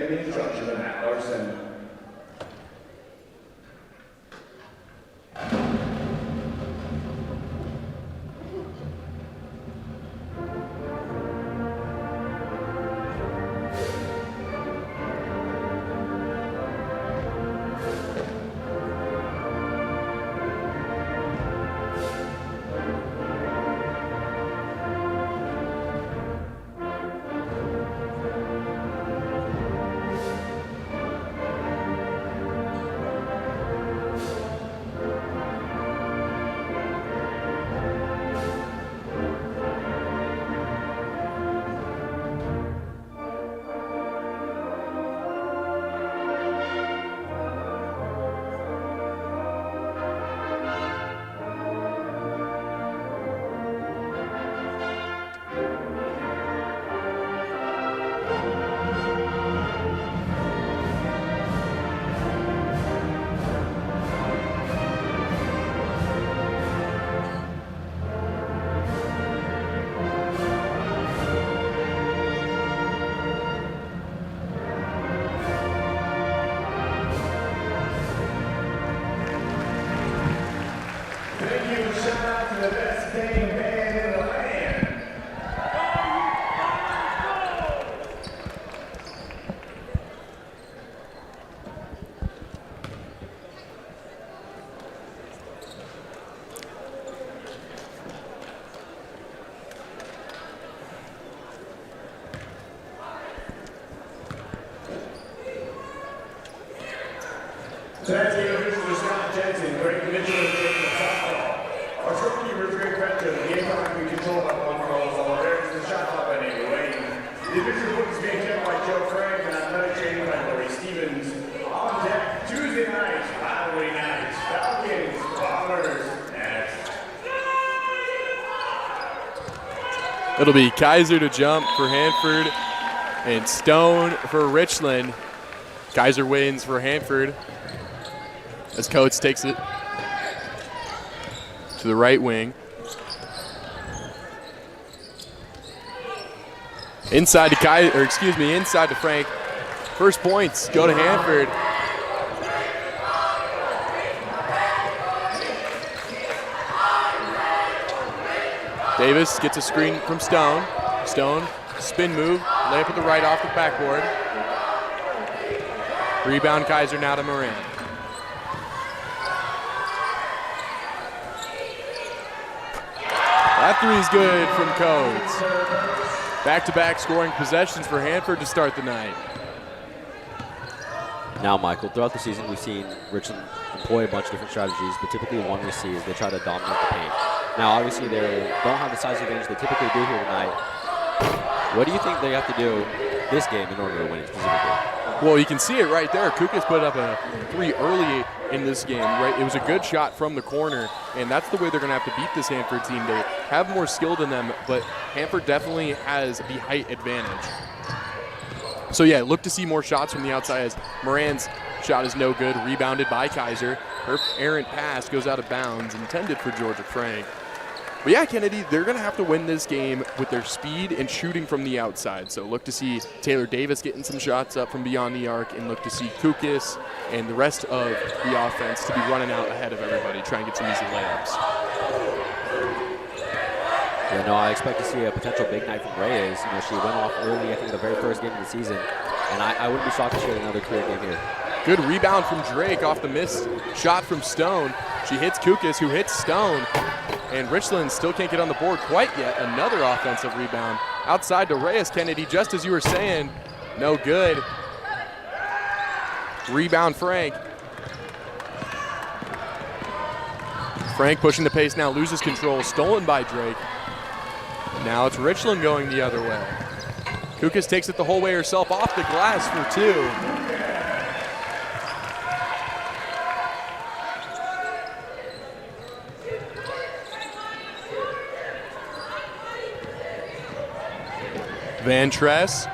The instruction of Matt Larson. Tonight's game officials are Scott Jensen, Greg Mitchell, and Jake softball. Our scorekeepers, Greg Rector, the game clock will be controlled by one call, all there is the shot clock by Nate Wayne. The official book is being kept by Joe Frank and athletic training by Lori Stevens. On deck, Tuesday night, Rivalry night, Falcons, Bombers, next. It'll be Kaiser to jump for Hanford and Stone for Richland. Kaiser wins for Hanford as Coates takes it to the right wing. Inside to inside to Frank. First points go to Hanford. Davis gets a screen from Stone. Stone, spin move, layup at the right off the backboard. Rebound Kaiser now to Moran. That three is good from Coates. Back-to-back scoring possessions for Hanford to start the night. Now, Michael, throughout the season, we've seen Richland employ a bunch of different strategies, but typically one we see is they try to dominate the paint. Now, obviously, they don't have the size advantage they typically do here tonight. What do you think they have to do this game in order to win specifically? Well, you can see it right there. Kukas put up a three early in this game, right? It was a good shot from the corner, and that's the way they're going to have to beat this Hanford team. They have more skill than them, but Hanford definitely has the height advantage. So, yeah, look to see more shots from the outside as Moran's shot is no good, rebounded by Kaiser. Her errant pass goes out of bounds, intended for Georgia Frank. But yeah, Kennedy, they're going to have to win this game with their speed and shooting from the outside. So look to see Taylor Davis getting some shots up from beyond the arc, and look to see Kukas and the rest of the offense to be running out ahead of everybody, trying to get some easy layups. Yeah, no, I expect to see a potential big night from Reyes. You know, she went off early, I think, the very first game of the season, and I wouldn't be shocked if she had another career game here. Good rebound from Drake off the missed shot from Stone. She hits Kukas, who hits Stone, and Richland still can't get on the board quite yet. Another offensive rebound outside to Reyes. Kennedy, just as you were saying, no good. Rebound Frank. Frank pushing the pace now, loses control, stolen by Drake. Now it's Richland going the other way. Kukas takes it the whole way herself off the glass for two. Van Tress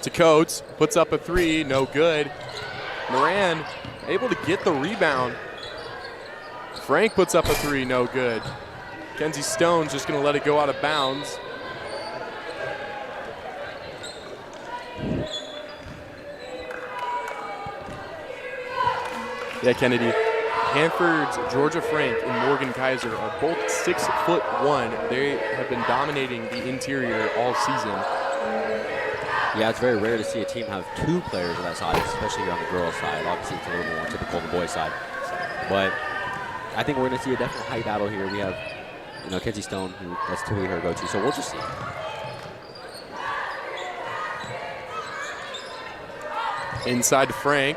to Coates, puts up a three, no good. Moran able to get the rebound. Frank puts up a three, no good. Kenzie Stone's just going to let it go out of bounds. Yeah, Kennedy. Hanford's Georgia Frank and Morgan Kaiser are both 6'1". They have been dominating the interior all season. Yeah, it's very rare to see a team have two players of that size, especially here on the girls' side. Obviously, it's a little bit more typical on the boys' side. But I think we're going to see a definite height battle here. We have, Kenzie Stone, who that's typically her go-to. So we'll just see. Inside to Frank.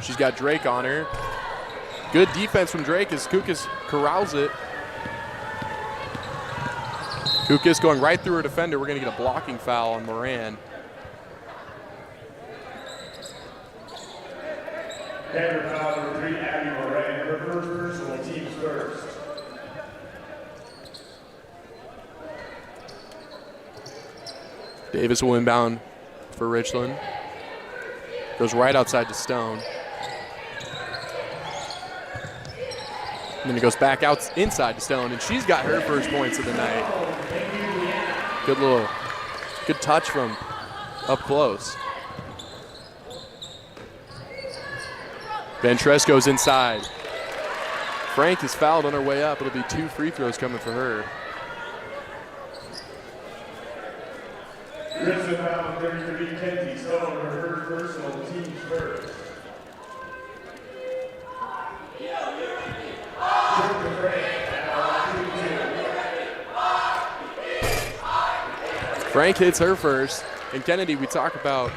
She's got Drake on her. Good defense from Drake as Kukas corrals it. Kukas going right through her defender. We're going to get a blocking foul on Moran. Hanford foul number 3, Abby Moran. Her first personal, team's first. Davis will inbound for Richland. Goes right outside to Stone. And then he goes back out inside to Stone, and she's got her first points of the night. Good touch from up close. Ventress goes inside. Frank is fouled on her way up. It'll be 2 free throws coming for her. Richland foul 33, Kenzie Stone. Her first personal, team's first. Frank hits her first. And Kennedy, we talk about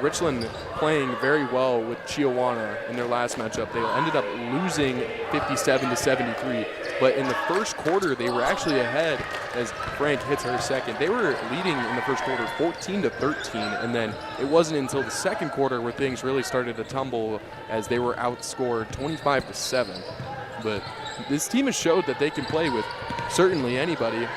Richland playing very well with Chiawana in their last matchup. They ended up losing 57-73. But in the first quarter, they were actually ahead as Frank hits her second. They were leading in the first quarter 14-13. And then it wasn't until the second quarter where things really started to tumble as they were outscored 25-7. But this team has showed that they can play with certainly anybody.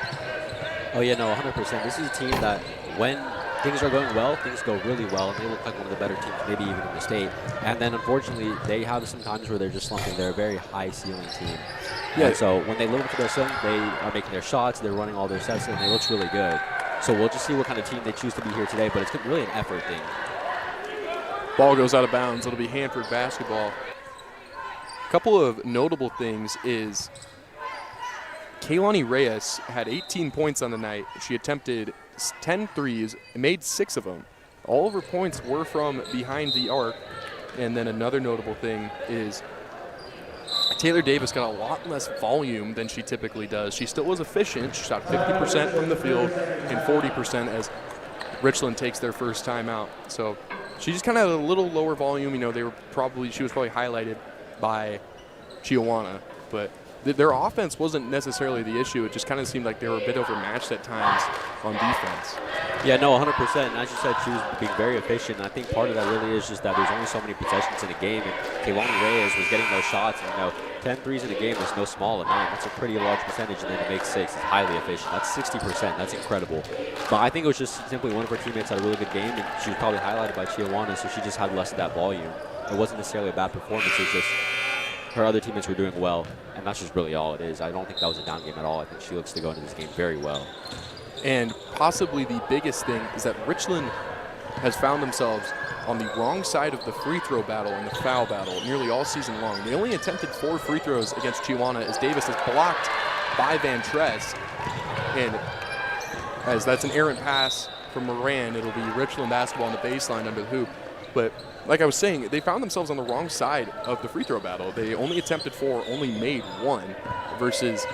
Oh, yeah, no, 100%. This is a team that when things are going well, things go really well, and they look like one of the better teams, maybe even in the state. And then, unfortunately, they have some times where they're just slumping. They're a very high-ceiling team. Yeah. And so when they live up to their ceiling, they are making their shots, they're running all their sets, and they look really good. So we'll just see what kind of team they choose to be here today, but it's really an effort thing. Ball goes out of bounds. It'll be Hanford basketball. A couple of notable things is Kaylani Reyes had 18 points on the night. She attempted 10 threes and made 6 of them. All of her points were from behind the arc. And then another notable thing is Taylor Davis got a lot less volume than she typically does. She still was efficient. She shot 50% from the field and 40% as Richland takes their first time out. So she just kind of had a little lower volume. She was probably highlighted by Chiawana, but their offense wasn't necessarily the issue. It just kind of seemed like they were a bit overmatched at times on defense. Yeah, no, 100%. And as you said, she was being very efficient. And I think part of that really is just that there's only so many possessions in a game. And Kaylani Reyes was getting those shots. And, 10 threes in a game is no small amount. That's a pretty large percentage. And then to make 6 is highly efficient. That's 60%. That's incredible. But I think it was just simply one of her teammates had a really good game. And she was probably highlighted by Chiawana, so she just had less of that volume. It wasn't necessarily a bad performance. It was just her other teammates were doing well, and that's just really all it is. I don't think that was a down game at all. I think she looks to go into this game very well. And possibly the biggest thing is that Richland has found themselves on the wrong side of the free throw battle and the foul battle nearly all season long. They only attempted 4 free throws against Chiawana as Davis is blocked by Ventress. And as that's an errant pass from Moran, it'll be Richland basketball on the baseline under the hoop. But like I was saying, they found themselves on the wrong side of the free throw battle. They only attempted 4, only made 1, versus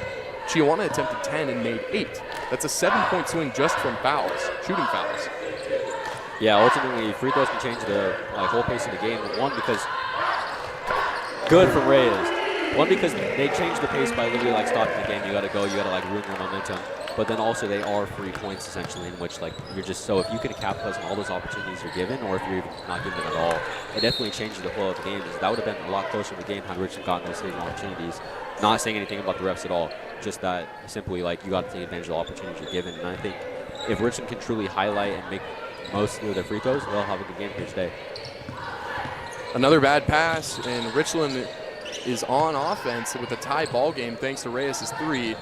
Chiawana attempted 10 and made 8. That's a 7-point swing just from fouls, shooting fouls. Yeah, ultimately, free throws can change the whole pace of the game. One, because good for Reyes. One, because they change the pace by literally stopping the game. You got to go, you got to ruin your momentum. But then also they are free points essentially, in which you're just so if you can capitalize on all those opportunities you're given, or if you're not given them at all, it definitely changes the flow of the game. That would have been a lot closer to the game had Richland gotten those saving opportunities. Not saying anything about the refs at all, just that simply you got to take advantage of the opportunities you're given. And I think if Richland can truly highlight and make most of their free throws, they'll have a good game here today. Another bad pass, and Richland is on offense with a tie ball game thanks to Reyes' 3.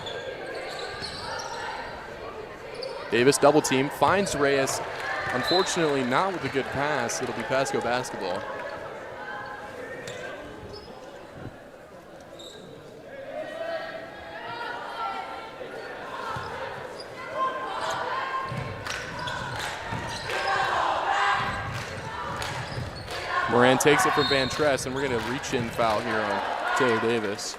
Davis double team, finds Reyes. Unfortunately, not with a good pass. It'll be Pasco basketball. Moran takes it from Van Tress, and we're going to reach in foul here on Taylor Davis.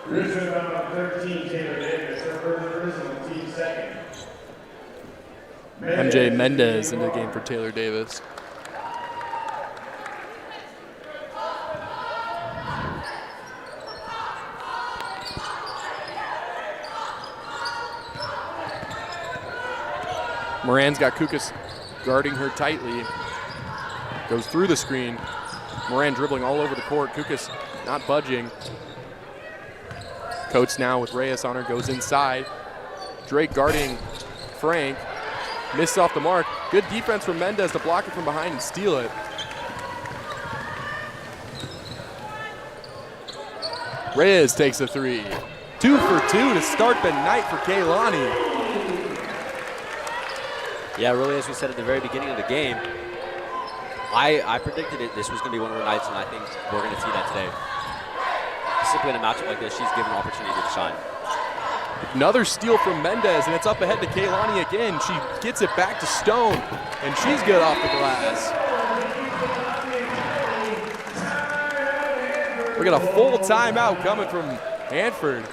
Richland on 13, Taylor Davis. Her first personal, team second. MJ Mendez into the game for Taylor Davis. Moran's got Kukas guarding her tightly. Goes through the screen. Moran dribbling all over the court. Kukas not budging. Coates now with Reyes on her, goes inside. Drake guarding Frank. Missed off the mark. Good defense from Mendez to block it from behind and steal it. Reyes takes a three. 2 for 2 to start the night for Kaylani. Yeah, really, as we said at the very beginning of the game, I predicted this was going to be one of her nights, and I think we're going to see that today. Simply in a matchup like this, she's given an opportunity to shine. Another steal from Mendez, and it's up ahead to Kaylani again. She gets it back to Stone, and she's good off the glass. We got a full timeout coming from Hanford.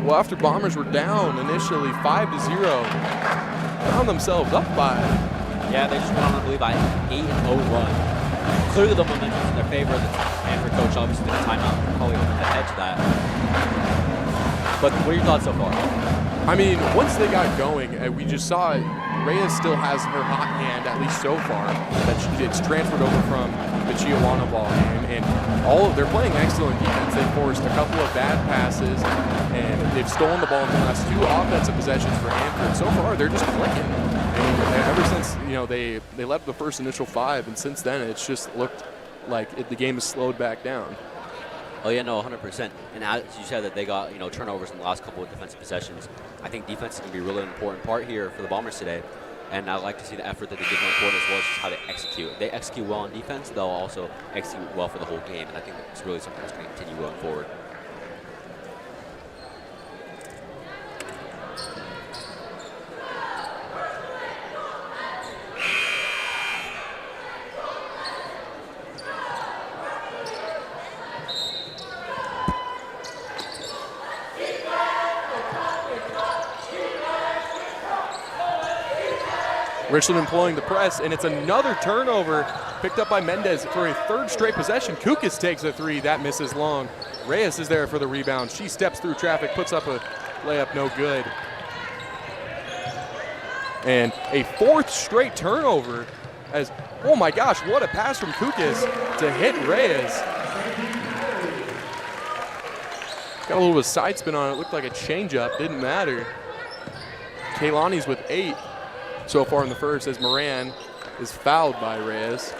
Well, after Bombers were down initially 5-0, found themselves up by. Yeah, they just went on, I believe, by an 8-0 run. Clearly the momentum's in their favor. The Hanford coach obviously did a timeout, probably looking ahead to that. But what are your thoughts so far? I mean, once they got going, we just saw Reyes still has her hot hand, at least so far, that it's transferred over from the Chihuahua ball game. And they're playing excellent defense. They forced a couple of bad passes, and they've stolen the ball in the last 2 offensive possessions for Hanford. So far, they're just clicking. And ever since they left the first initial 5, and since then it's just looked like the game has slowed back down. Oh yeah, no, 100%. And as you said that they got turnovers in the last couple of defensive possessions, I think defense is going to be a really important part here for the Bombers today. And I like to see the effort that they give on the court as well as just how they execute. If they execute well on defense, they'll also execute well for the whole game. And I think it's really something that's going to continue going forward. Richland employing the press, and it's another turnover picked up by Mendez for a 3rd straight possession. Kukas takes a 3. That misses long. Reyes is there for the rebound. She steps through traffic, puts up a layup, no good. And a 4th straight turnover as, oh my gosh, what a pass from Kukas to hit Reyes. Got a little bit of side spin on it. Looked like a changeup, didn't matter. Kaylani's with 8. So far in the first, as Moran is fouled by Reyes.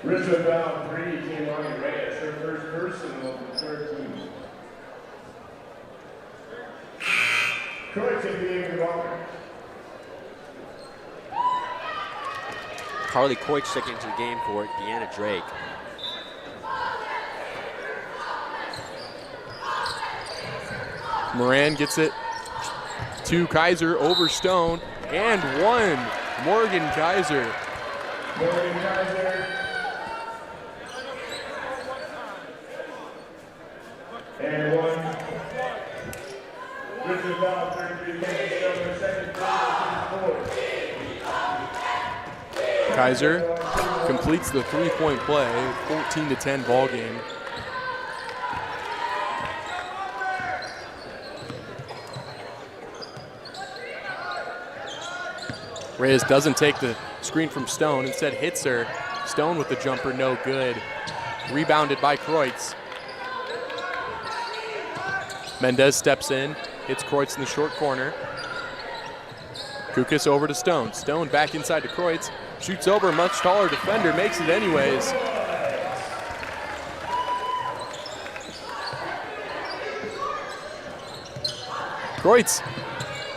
Richland foul 3, Kaylani Reyes, her first personal, 13. Croy take the game for the Bombers. Carly Coich checking into the game for Deanna Drake. Moran gets it to Kaiser over Stone, and 1. Morgan Kaiser. Morgan Kaiser. And 1. Richland foul 33, Stone, second foul, 4. Kaiser completes the 3-point play, 14-10 ball game. Reyes doesn't take the screen from Stone, instead hits her. Stone with the jumper, no good. Rebounded by Kreutz. Mendez steps in, hits Kreutz in the short corner. Kukas over to Stone. Stone back inside to Kreutz. Shoots over, much taller defender, makes it anyways. Kreutz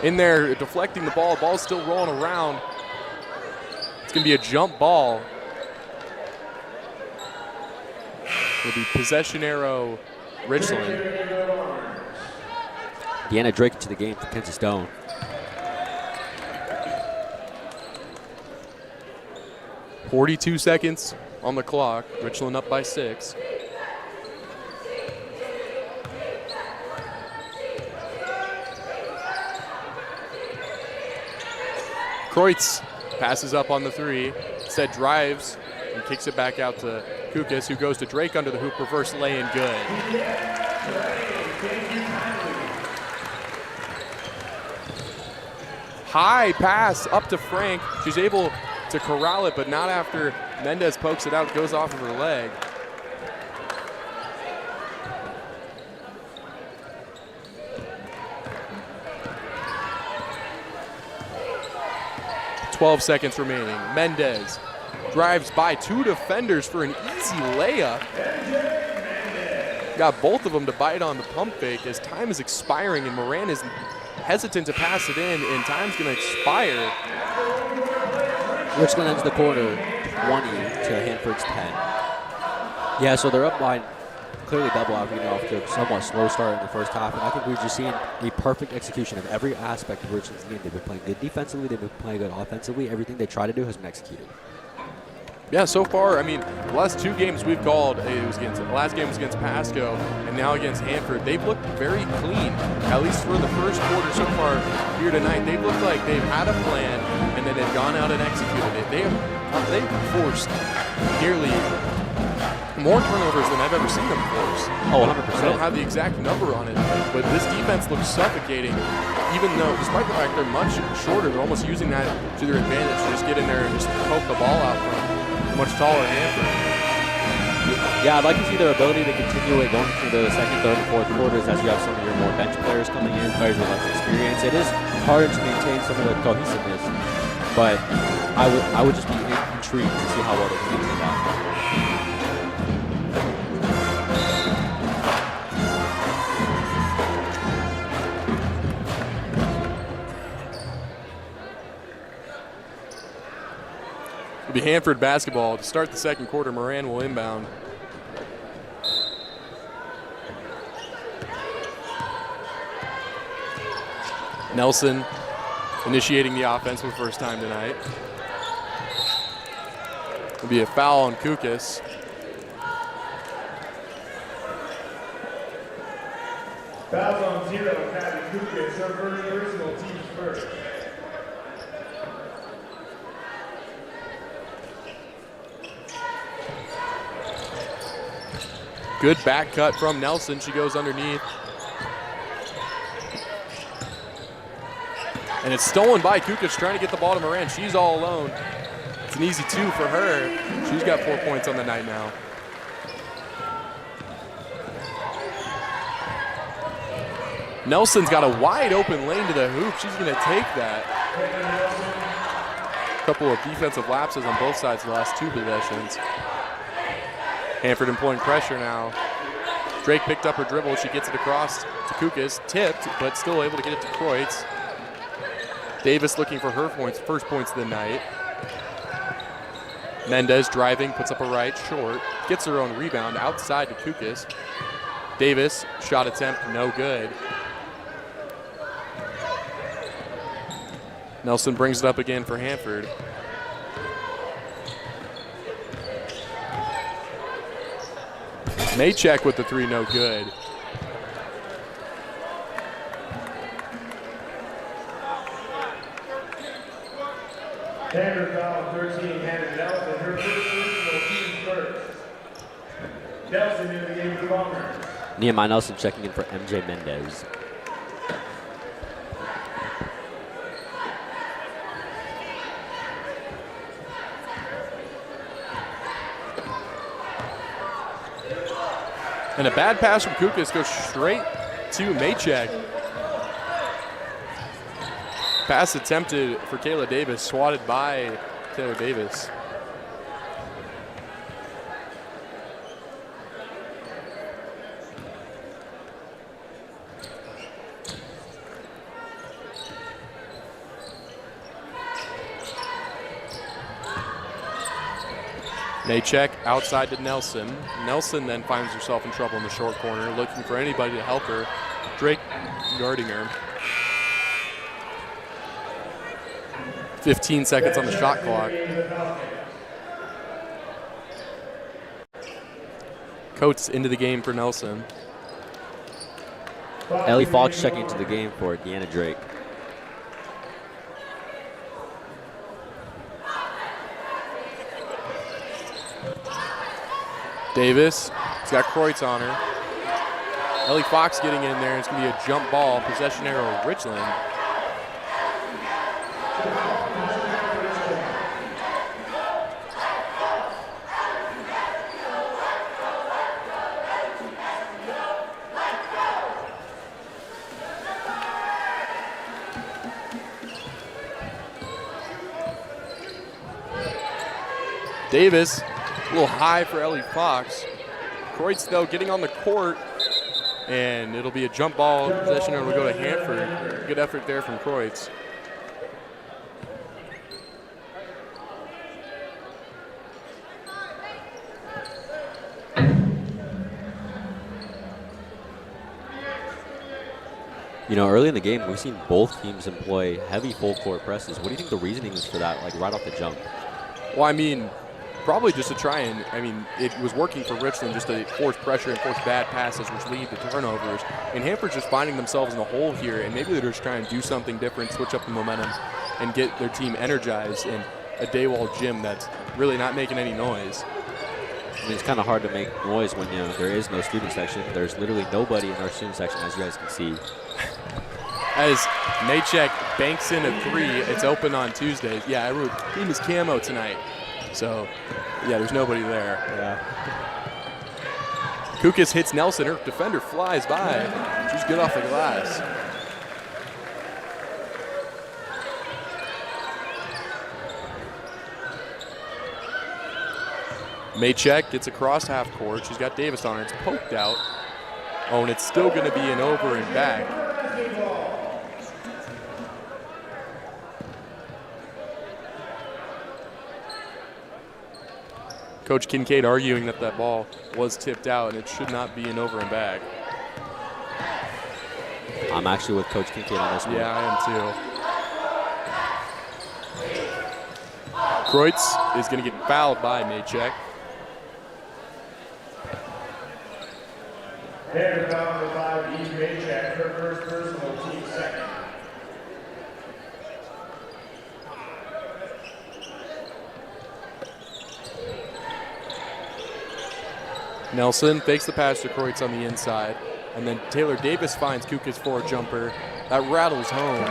in there deflecting the ball. Ball's still rolling around. It's going to be a jump ball. It'll be possession arrow Richland. Deanna Drake into the game for Kenzie Stone. .42 seconds on the clock. Richland up by 6. Kreutz passes up on the 3. Instead drives and kicks it back out to Kukas, who goes to Drake under the hoop. Reverse lay in good. High pass up to Frank. She's able to corral it, but not after Mendez pokes it out. It goes off of her leg. .12 seconds remaining. Mendez drives by 2 defenders for an easy layup. Got both of them to bite on the pump fake as time is expiring and Moran is hesitant to pass it in, and time's going to expire. Richland ends the quarter 20 to Hanford's 10. Yeah, so they're up by clearly double after getting off to a somewhat slow start in the first half, and I think we've just seen the perfect execution of every aspect of Richland's game. They've been playing good defensively, they've been playing good offensively. Everything they try to do has been executed. Yeah, so far, I mean, the last 2 games we've called, it was against, the last game was against Pasco, and now against Hanford. They've looked very clean, at least for the first quarter so far here tonight. They've looked like they've had a plan, and then they've gone out and executed it. They've forced nearly more turnovers than I've ever seen them force. Oh, 100%. I don't have the exact number on it, but this defense looks suffocating, even though, despite the fact they're much shorter, they're almost using that to their advantage to just get in there and just poke the ball out from much taller Hanford. Yeah, I'd like to see their ability to continue it going through the second, third, and fourth quarters as you have some of your more bench players coming in, players with less experience. It is hard to maintain some of the cohesiveness, but I would just be intrigued to see how well they can do that. It'll be Hanford basketball to start the second quarter. Moran will inbound. Nelson initiating the offense for the first time tonight. It'll be a foul on Kukas. Fouls on 0, Patty Kukas, her personal team first. Good back cut from Nelson. She goes underneath. And it's stolen by Kukas trying to get the ball to Moran. She's all alone. It's an easy 2 for her. She's got 4 points on the night now. Nelson's got a wide open lane to the hoop. She's going to take that. A couple of defensive lapses on both sides of the last 2 possessions. Hanford employing pressure now. Drake picked up her dribble. She gets it across to Kukas. Tipped, but still able to get it to Kreutz. Davis looking for her points, first points of the night. Mendez driving, puts up a right, short. Gets her own rebound outside to Kukas. Davis, shot attempt, no good. Nelson brings it up again for Hanford. Maycheck with the 3, no good. Hanford foul 13, Hannah Nelson, her personal team first. Nelson in the game for the Bombers. Nehemiah Nelson checking in for MJ Mendez. And a bad pass from Kukas goes straight to Maycheck. Pass attempted for Kayla Davis, swatted by Taylor Davis. Maycheck outside to Nelson. Nelson then finds herself in trouble in the short corner, looking for anybody to help her. Drake guarding her. 15 seconds on the shot clock. Coates into the game for Nelson. Ellie Fox checking into the game for Deanna Drake. Davis, he's got Kreutz on her. Ellie Fox getting in there. It's going to be a jump ball. Possession arrow, Richland. Davis, a little high for Ellie Fox. Kreutz, though, getting on the court, and it'll be a jump ball. Possession will go to Hanford. Good effort there from Kreutz. You know, early in the game, we've seen both teams employ heavy full court presses. What do you think the reasoning is for that, like right off the jump? Well, I mean, probably just to try and, I mean, it was working for Richland just to force pressure and force bad passes, which lead to turnovers. And Hanford's just finding themselves in the hole here, and maybe they're just trying to do something different, switch up the momentum, and get their team energized in a Dawald gym that's really not making any noise. I mean, it's kind of hard to make noise when, you know, there is no student section. There's literally nobody in our student section, as you guys can see. As Maychek banks in a three, it's open on Tuesdays. Yeah, everyone, team is camo tonight. So, yeah, there's nobody there. Yeah. Kukas hits Nelson. Her defender flies by. She's good off the glass. Maychek gets across half court. She's got Davis on her. It's poked out. Oh, and it's still going to be an over and back. Coach Kincaid arguing that that ball was tipped out and it should not be an over and back. I'm actually with Coach Kincaid on this one. Yeah, I am too. Kreutz is going to get fouled by Maychek. And foul number 5, Eve Maychek, her first personal, team second. Nelson fakes the pass to Kreutz on the inside, and then Taylor Davis finds Kukas for a jumper. That rattles home.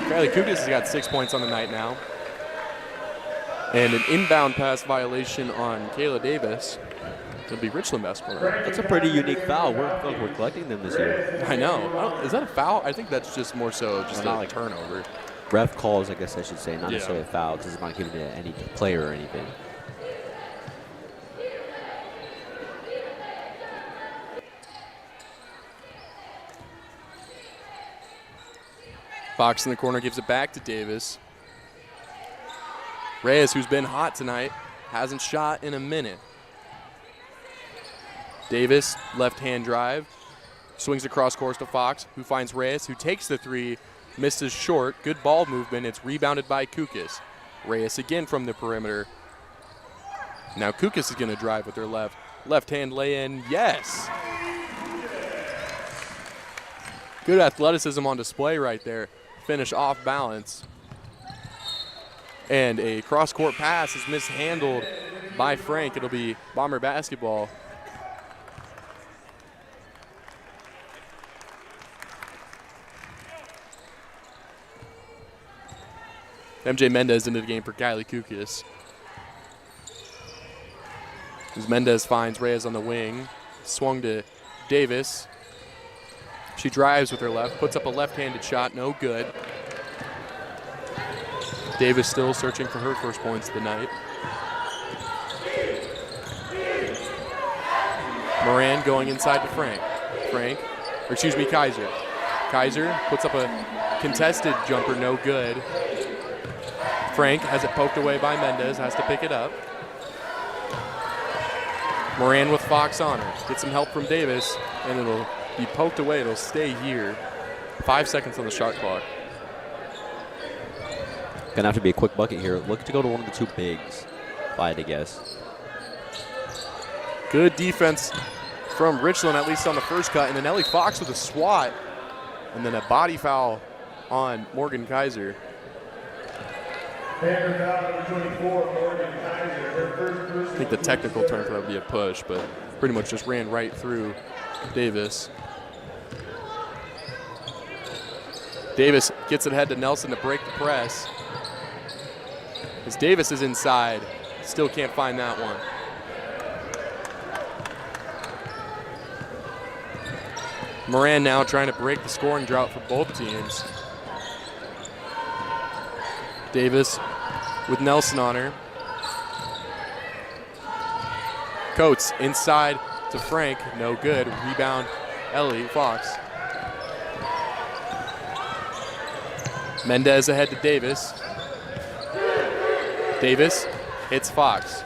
Apparently Kukas has got 6 points on the night now. And an inbound pass violation on Kayla Davis. It'll be Richland basketball. That's a pretty unique foul. We're collecting them this year. I know. Is that a foul? I think that's just more so just a turnover. Ref calls, I guess I should say, not Yeah. necessarily a foul because it's not giving it to any player or anything. Fox in the corner gives it back to Davis. Reyes, who's been hot tonight, hasn't shot in a minute. Davis, left-hand drive, swings across course to Fox, who finds Reyes, who takes the three, misses short. Good ball movement. It's rebounded by Kukas. Reyes again from the perimeter. Now Kukas is going to drive with her left. Left-hand lay-in, yes. Good athleticism on display right there. Finish off balance. And a cross-court pass is mishandled by Frank. It'll be Bomber basketball. MJ Mendez into the game for Kylie Kukas. As Mendez finds Reyes on the wing. Swung to Davis. She drives with her left, puts up a left-handed shot, no good. Davis still searching for her first points of the night. Moran going inside to Frank. Kaiser. Kaiser puts up a contested jumper, no good. Frank has it poked away by Mendez, has to pick it up. Moran with Fox on her. Get some help from Davis, and it'll be poked away. It'll stay here. 5 seconds on the shot clock. Gonna have to be a quick bucket here. Look to go to one of the two bigs, if I had to guess. Good defense from Richland, at least on the first cut. And then Ellie Fox with a swat. And then a body foul on Morgan Kaiser. Hanford foul number 24, Morgan Kaiser. Her first personal. I think the technical term for that would be a push, but pretty much just ran right through Davis. Davis gets it ahead to Nelson to break the press. As Davis is inside, still can't find that one. Moran now trying to break the scoring drought for both teams. Davis with Nelson on her. Coates inside to Frank, no good. Rebound, Ellie Fox. Mendez ahead to Davis. Davis hits Fox.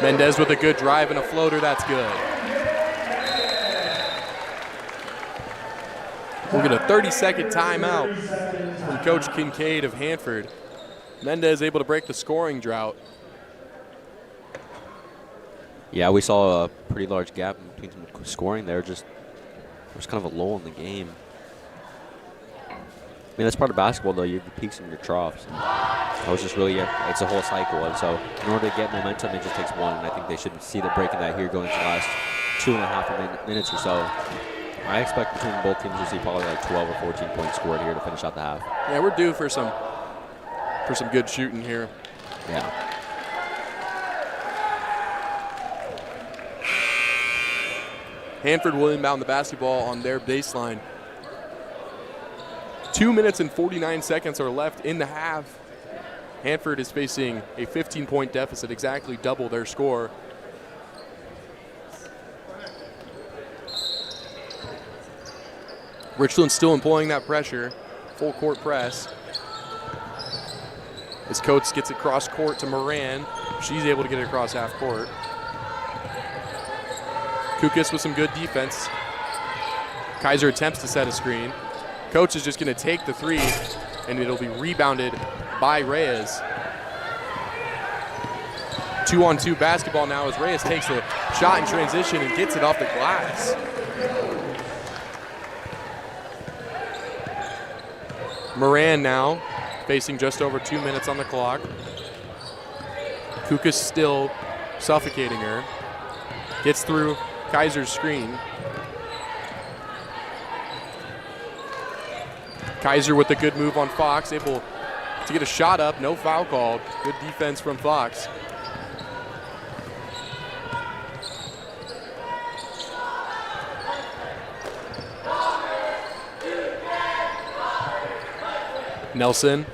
Mendez with a good drive and a floater, that's good. We'll get a 30-second timeout from Coach Kincaid of Hanford. Mendez able to break the scoring drought. Yeah, we saw a pretty large gap between some scoring there. Just there's kind of a lull in the game. I mean, that's part of basketball, though. You have your peaks and your troughs. And that was just really it's a whole cycle. And so in order to get momentum, it just takes one. And I think they should see the break in that here going into the last 2.5 minutes or so. I expect between both teams to see probably like 12 or 14 points scored here to finish out the half. Yeah, we're due for some good shooting here. Yeah. Hanford will inbound the basketball on their baseline. 2 minutes and 49 seconds are left in the half. Hanford is facing a 15-point deficit, exactly double their score. Richland still employing that pressure, full court press. As Coates gets it cross court to Moran, she's able to get it across half court. Kukas with some good defense. Kaiser attempts to set a screen. Coach is just going to take the three, and it'll be rebounded by Reyes. 2-on-2 basketball now as Reyes takes the shot in transition and gets it off the glass. Moran now facing just over 2 minutes on the clock. Kukas still suffocating her. Gets through Kaiser's screen. Kaiser with a good move on Fox, able to get a shot up, no foul called. Good defense from Fox. Nelson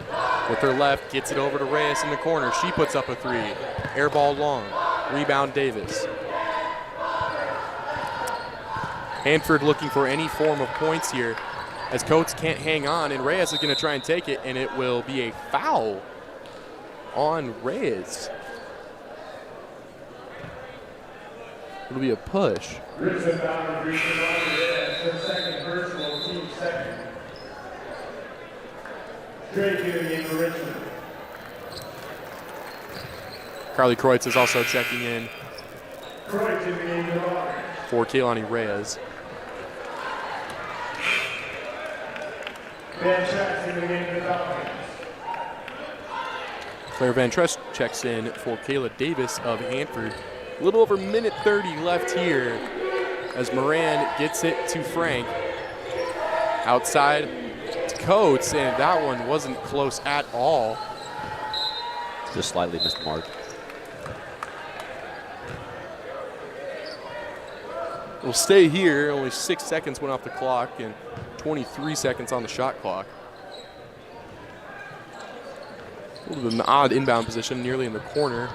with her left gets it over to Reyes in the corner. She puts up a three. Air ball long. Rebound Davis. Hanford looking for any form of points here as Coates can't hang on, and Reyes is going to try and take it, and it will be a foul on Reyes. It'll be a push. Richland Bomber Girls Basketball, second personal, team second. Straight to the game for Richland. Carly Kreutz is also checking in Kreutz in the game for Kehlani Reyes. Van Trest in the game for the Falcons. Claire Van Trest checks in for Kayla Davis of Hanford. A little over minute 30 left here as Moran gets it to Frank. Outside to Coates, and that one wasn't close at all. Just slightly missed the mark. We'll stay here. Only 6 seconds went off the clock and 23 seconds on the shot clock. A little bit of an odd inbound position, nearly in the corner.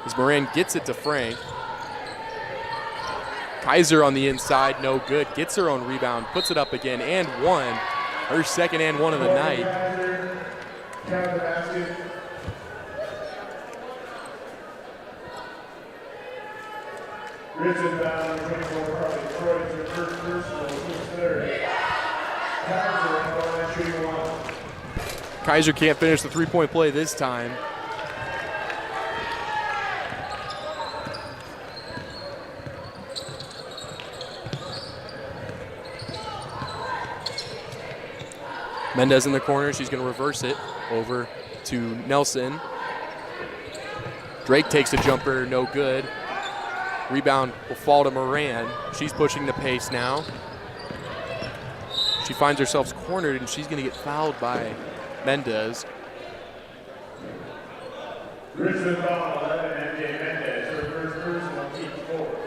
As Moran gets it to Frank. Kaiser on the inside, no good. Gets her own rebound, puts it up again, and one. Her second and one of the night. Count the basket. Richland Bomber Girls Basketball, their first personal, team's third. Kaiser on the line shooting one. Kaiser can't finish the three-point play this time. Mendez in the corner. She's going to reverse it over to Nelson. Drake takes a jumper, no good. Rebound will fall to Moran. She's pushing the pace now. She finds herself cornered, and she's going to get fouled by Mendez. Richland Bomber 11, MJ Mendez, her first personal, team fourth.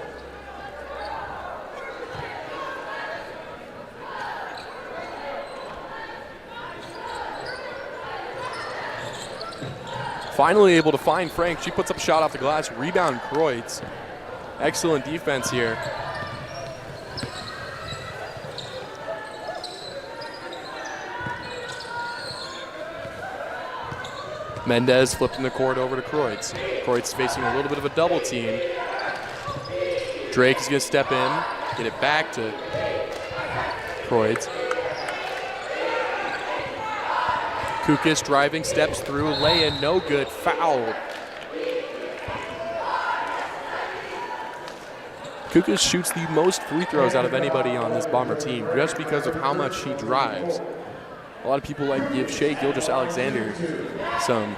Finally able to find Frank. She puts up a shot off the glass. Rebound Kreutz. Excellent defense here. Mendez flipping the court over to Kreutz. Kreutz facing a little bit of a double team. Drake is going to step in, get it back to Kreutz. Kukas driving, steps through, lay-in, no good, fouled. Kukas shoots the most free throws out of anybody on this Bomber team just because of how much she drives. A lot of people like to give Shea Gilgeous-Alexander some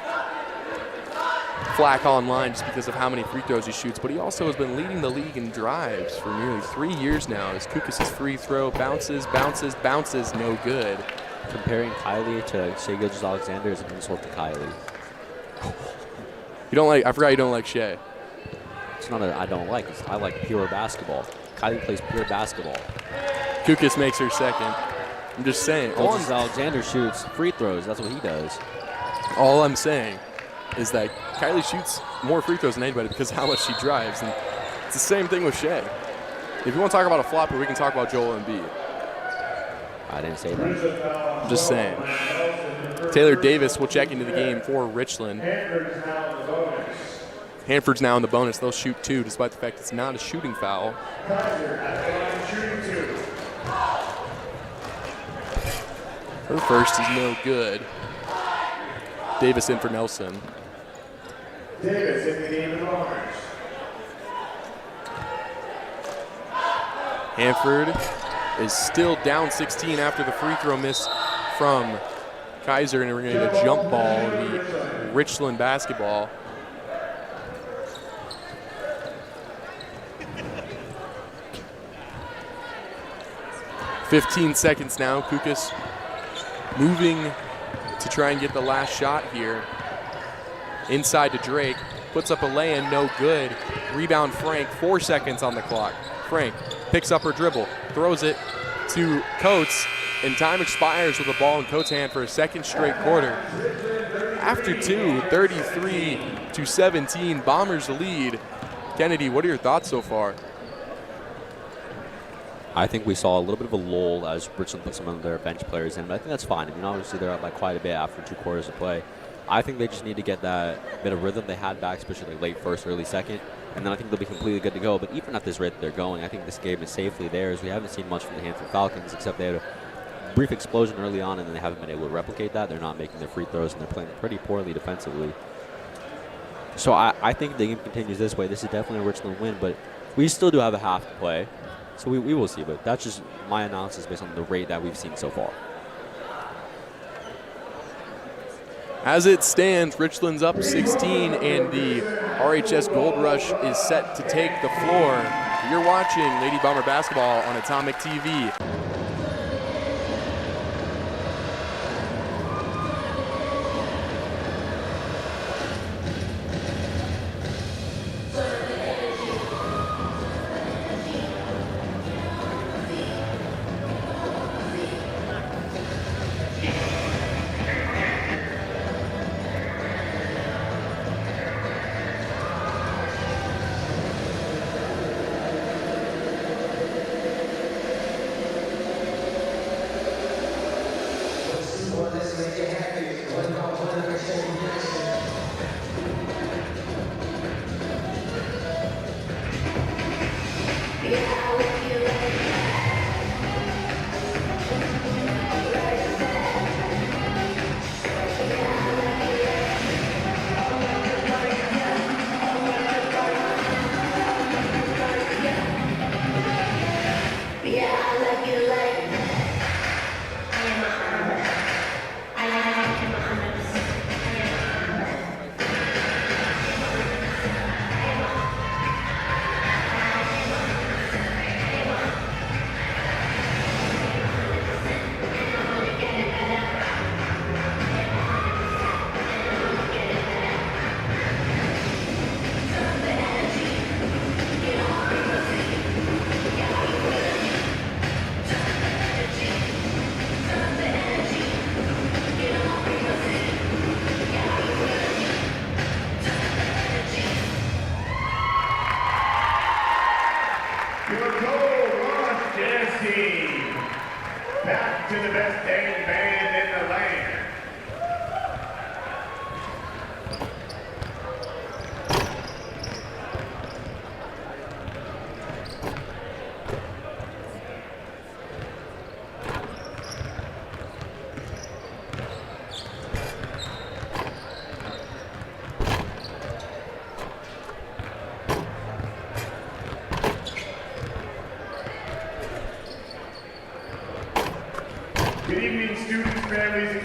flack online just because of how many free throws he shoots, but he also has been leading the league in drives for nearly 3 years now as Kukas' free throw bounces, bounces, bounces, no good. Comparing Kylie to Shea Gilgeous-Alexander is an insult to Kylie. You don't like? I forgot you don't like Shea. It's not that I don't like. I like pure basketball. Kylie plays pure basketball. Kukas makes her second. I'm just saying. Alexander shoots free throws. That's what he does. All I'm saying is that Kylie shoots more free throws than anybody because of how much she drives, and it's the same thing with Shea. If you want to talk about a flopper, we can talk about Joel Embiid. I didn't say that. I'm just saying. Taylor Davis will check into the game for Richland. Hanford's now in the bonus. They'll shoot two, despite the fact it's not a shooting foul. Her first is no good. Davis in for Nelson. Davis in the game in orange. Hanford is still down 16 after the free throw miss from Kaiser, and we're going to get a jump ball. It'll be Richland basketball. "15 seconds now. Kukas moving to try and get the last shot here. Inside to Drake. Puts up a lay-in, no good. Rebound Frank, 4 seconds on the clock. Frank picks up her dribble, throws it to Coates, and time expires with the ball in Coates' hand for a second straight quarter. After two, 33-17, Bombers lead. Kennedy, what are your thoughts so far? I think we saw a little bit of a lull as Richland put some of their bench players in, but I think that's fine. I mean, obviously they're up by quite a bit after 2 quarters of play. I think they just need to get that bit of rhythm they had back, especially late first, early second, and then I think they'll be completely good to go. But even at this rate that they're going, I think this game is safely theirs. We haven't seen much from the Hanford Falcons, except they had a brief explosion early on, and then they haven't been able to replicate that. They're not making their free throws, and they're playing pretty poorly defensively. So I think the game continues this way. This is definitely a Richland win, but we still do have a half to play. So we will see, but that's just my analysis based on the rate that we've seen so far. As it stands, Richland's up 16, and the RHS Gold Rush is set to take the floor. You're watching Lady Bomber Basketball on Atomic TV.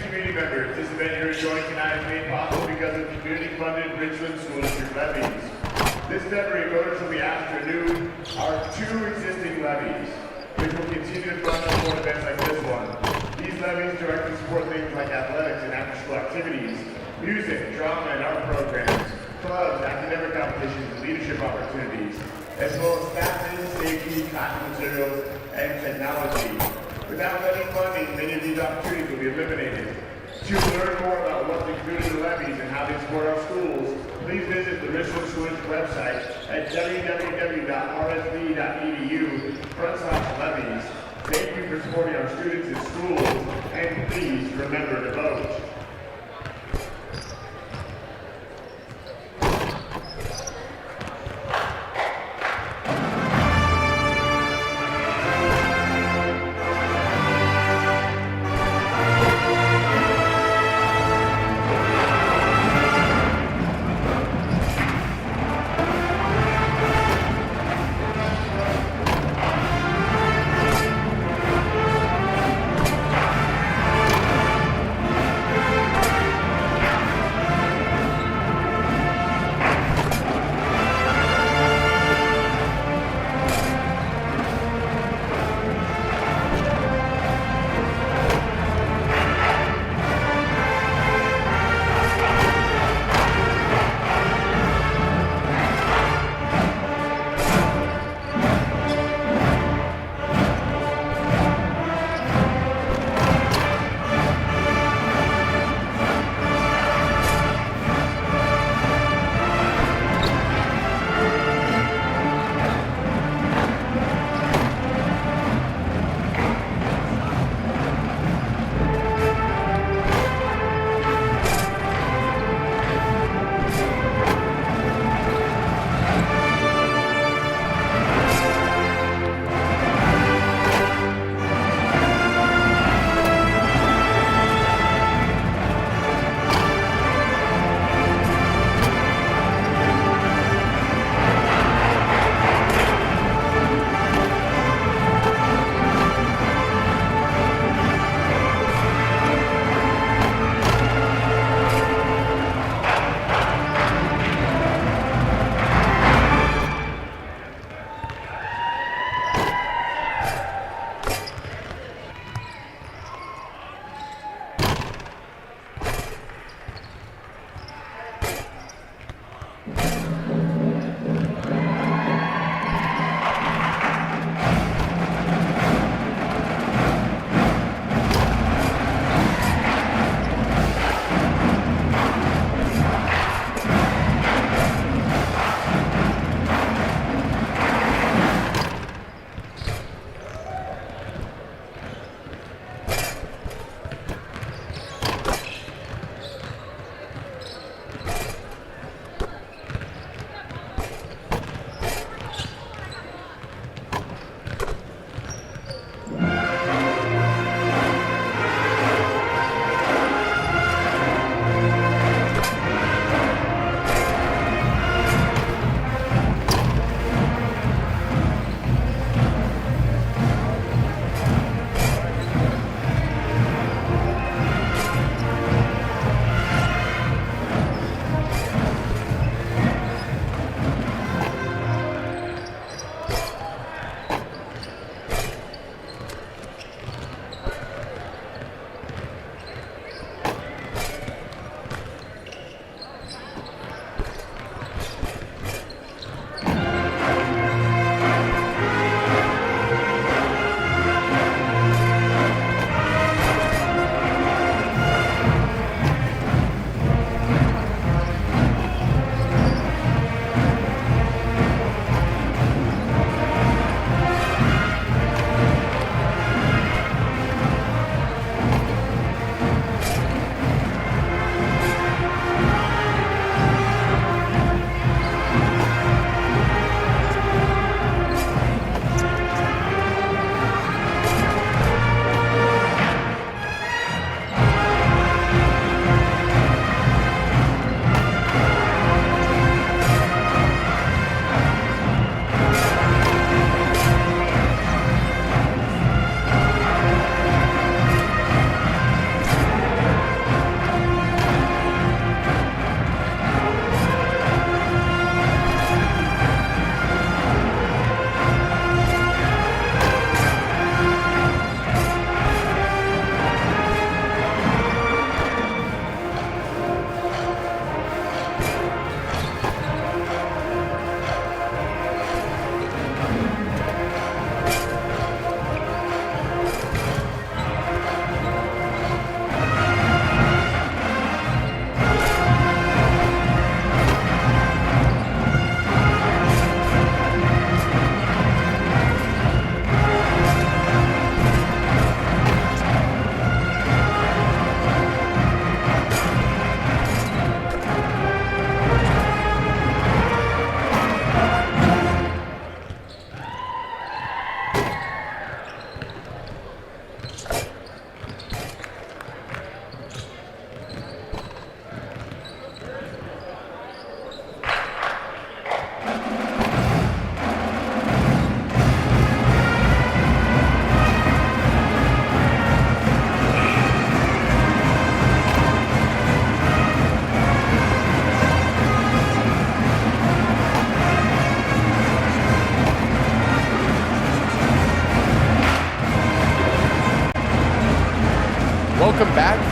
Greetings, community members. This event you're enjoying tonight is made possible because of community-funded Richland School District levies. This February, voters will be asked to renew our 2 existing levies, which will continue to fund and support events like this one. These levies directly support things like athletics and after-school activities, music, drama, and art programs, clubs, academic competitions, and leadership opportunities, as well as fashion, safety, classroom materials, and technology. Without levy funding, many of these opportunities will be eliminated. To learn more about what's included in the levies and how they support our schools, please visit the Richland School District website at www.rsv.edu/levies. Thank you for supporting our students in schools, and please remember to vote.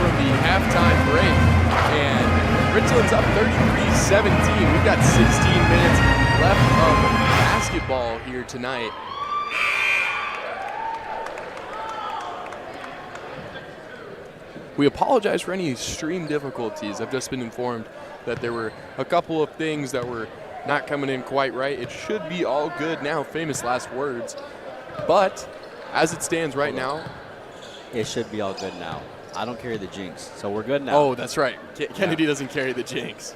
from the halftime break. And Richland's up 33-17. We've got 16 minutes left of basketball here tonight. We apologize for any stream difficulties. I've just been informed that there were a couple of things that were not coming in quite right. It should be all good now, famous last words. But as it stands right now, it should be all good now. I don't carry the jinx, so we're good now. Oh, that's right. Kennedy doesn't carry the jinx.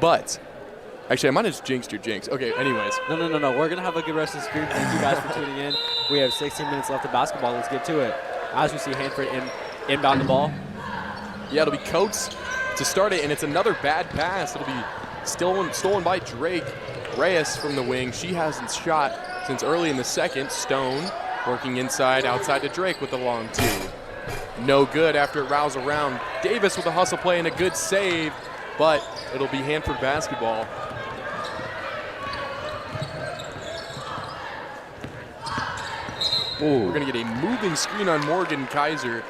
But, actually, I might have just jinxed your jinx. Okay, anyways. No. We're going to have a good rest of the stream. Thank you guys for tuning in. We have 16 minutes left of basketball. Let's get to it. As we see Hanford inbound the ball. Yeah, it'll be Coates to start it, and it's another bad pass. It'll be stolen by Drake. Reyes from the wing. She hasn't shot since early in the second. Stone working inside, outside to Drake with the long two. No good after it rows around. Davis with a hustle play and a good save, but it'll be Hanford basketball. Ooh. We're going to get a moving screen on Morgan Kaiser.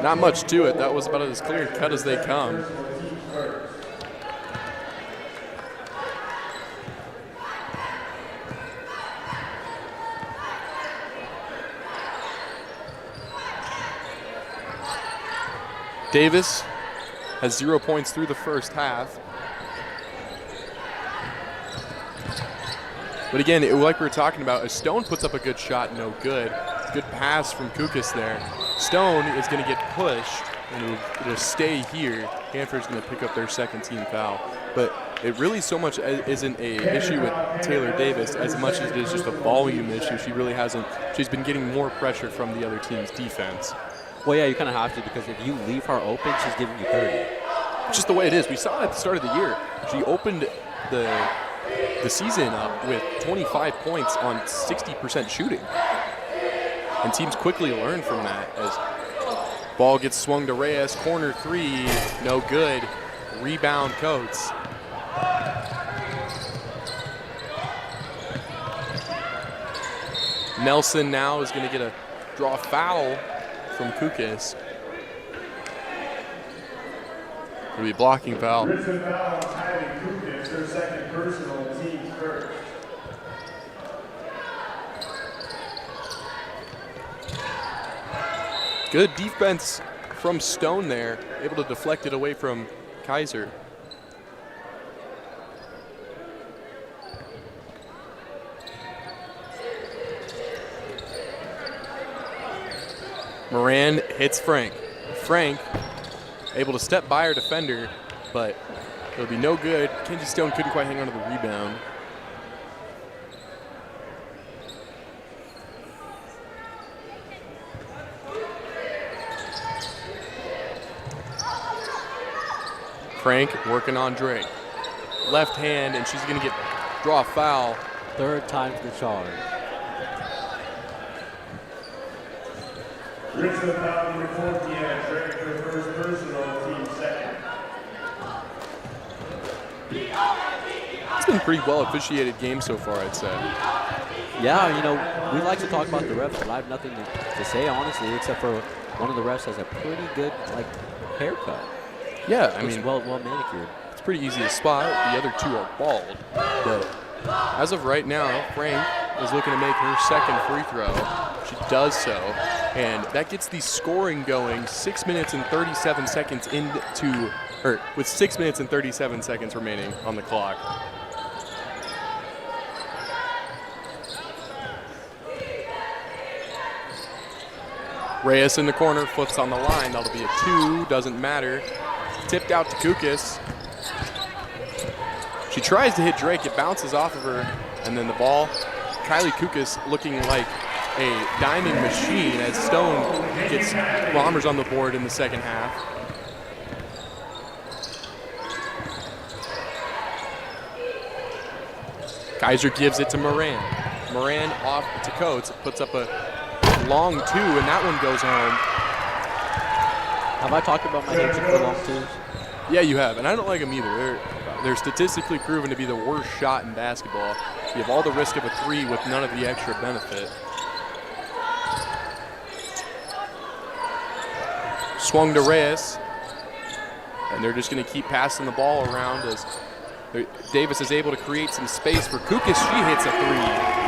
Not much to it. That was about as clear cut as they come. Davis has 0 points through the first half. But again, like we were talking about, as Stone puts up a good shot, no good. Good pass from Kukas there. Stone is going to get pushed, and it'll stay here. Hanford's going to pick up their second team foul. But it really so much isn't a issue with Taylor Davis as much as it is just a volume issue. She's been getting more pressure from the other team's defense. Well, yeah, you kind of have to, because if you leave her open, she's giving you 30. It's just the way it is. We saw it at the start of the year. She opened the season up with 25 points on 60% shooting. And teams quickly learn from that as ball gets swung to Reyes. Corner three, no good. Rebound Coates. Nelson now is going to get a draw foul from Kukas. It'll be a blocking foul. Richland foul on Tyler Kukas, their second personal, team's first. Good defense from Stone there, able to deflect it away from Kaiser. Moran hits Frank. Frank able to step by her defender, but it'll be no good. Kenzie Stone couldn't quite hang on to the rebound. Frank working on Drake. Left hand, and she's going to draw a foul. Third time's the charge. Richland foul number 14 and Drake for first personal, team second. It's been a pretty well officiated game so far, I'd say. Yeah, you know, we like to talk about the refs, but I have nothing to say, honestly, except for one of the refs has a pretty good, haircut. Yeah, I mean, well manicured. It's pretty easy to spot. The other two are bald. But as of right now, Frank is looking to make her second free throw. She does so. And that gets the scoring going 6 minutes and 37 seconds with 6 minutes and 37 seconds remaining on the clock. Reyes in the corner, flips on the line. That'll be a 2, doesn't matter. Tipped out to Kukas. She tries to hit Drake, it bounces off of her, and then the ball. Kylie Kukas looking like a diming machine as Stone gets Bombers on the board in the second half. Kaiser gives it to Moran. Moran off to Coates, puts up a long 2, and that one goes home. Have I talked about my hatred for long twos? Yeah, you have, and I don't like them either. They're statistically proven to be the worst shot in basketball. You have all the risk of a 3 with none of the extra benefit. Swung to Reyes. And they're just going to keep passing the ball around as Davis is able to create some space for Kukas. She hits a three.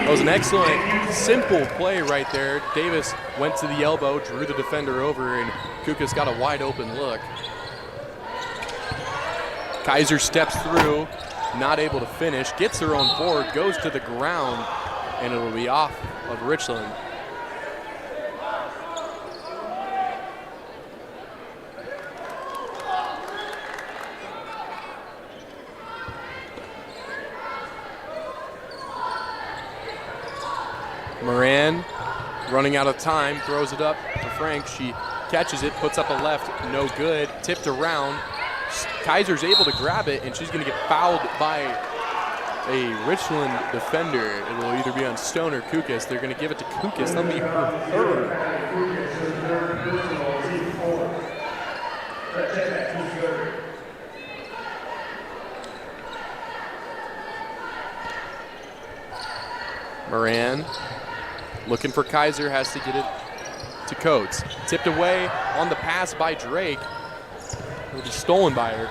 That was an excellent, simple play right there. Davis went to the elbow, drew the defender over, and Kukas got a wide open look. Kaiser steps through, not able to finish, gets her own board, goes to the ground, and it'll be off of Richland. Moran running out of time, throws it up to Frank. She catches it, puts up a left, no good, tipped around. Kaiser's able to grab it, and she's going to get fouled by a Richland defender. It will either be on Stone or Kukas. They're going to give it to Kukas. That'll be her third. Moran looking for Kaiser, has to get it to Coates. Tipped away on the pass by Drake. It'll be stolen by her.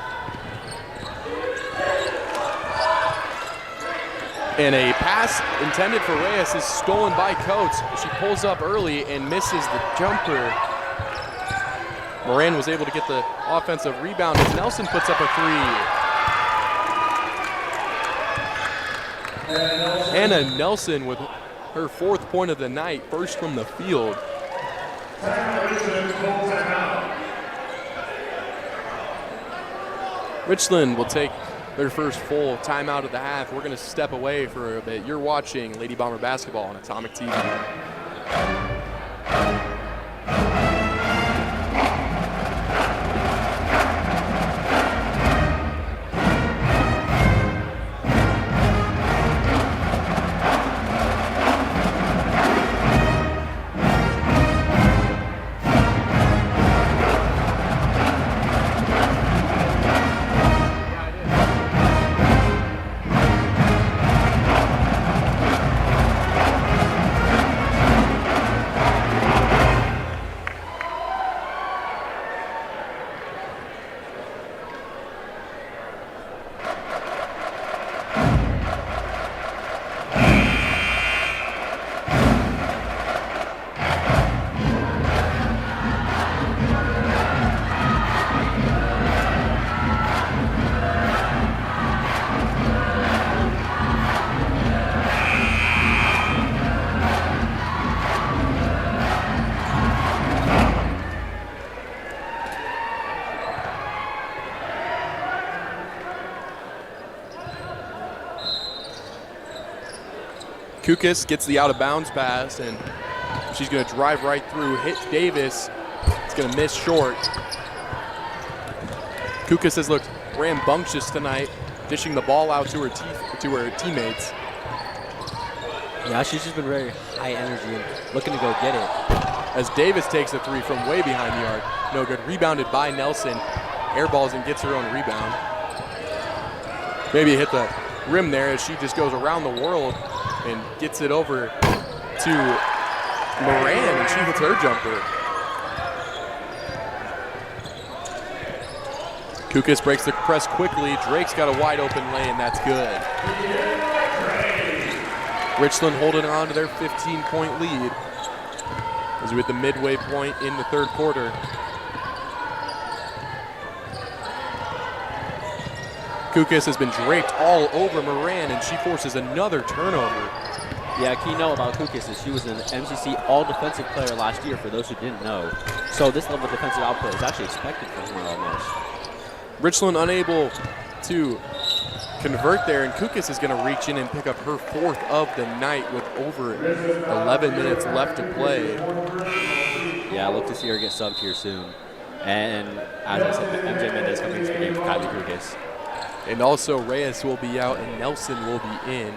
And a pass intended for Reyes is stolen by Coates. She pulls up early and misses the jumper. Moran was able to get the offensive rebound as Nelson puts up a three. Anna Nelson with her fourth point of the night, first from the field. Richland will take their first full timeout of the half. We're going to step away for a bit. You're watching Lady Bomber Basketball on Atomic TV. Kukas gets the out-of-bounds pass, and she's going to drive right through, hit Davis. It's going to miss short. Kukas has looked rambunctious tonight, dishing the ball out to her teammates. Yeah, she's just been very high energy and looking to go get it. As Davis takes a three from way behind the arc. No good. Rebounded by Nelson. Airballs and gets her own rebound. Maybe hit the rim there as she just goes around the world and gets it over to Moran, and she hits her jumper. Kukas breaks the press quickly. Drake's got a wide open lane. That's good. Richland holding on to their 15-point lead as we're at the midway point in the third quarter. Kukas has been draped all over Moran, and she forces another turnover. Yeah, key note about Kukas is she was an MCC all-defensive player last year, for those who didn't know. So this level of defensive output is actually expected from her almost. Richland unable to convert there, and Kukas is going to reach in and pick up her fourth of the night with over 11 minutes left to play. Yeah, I look to see her get subbed here soon. And as I said, MJ Mendez coming into the game for Kylie Kukas. And also Reyes will be out and Nelson will be in.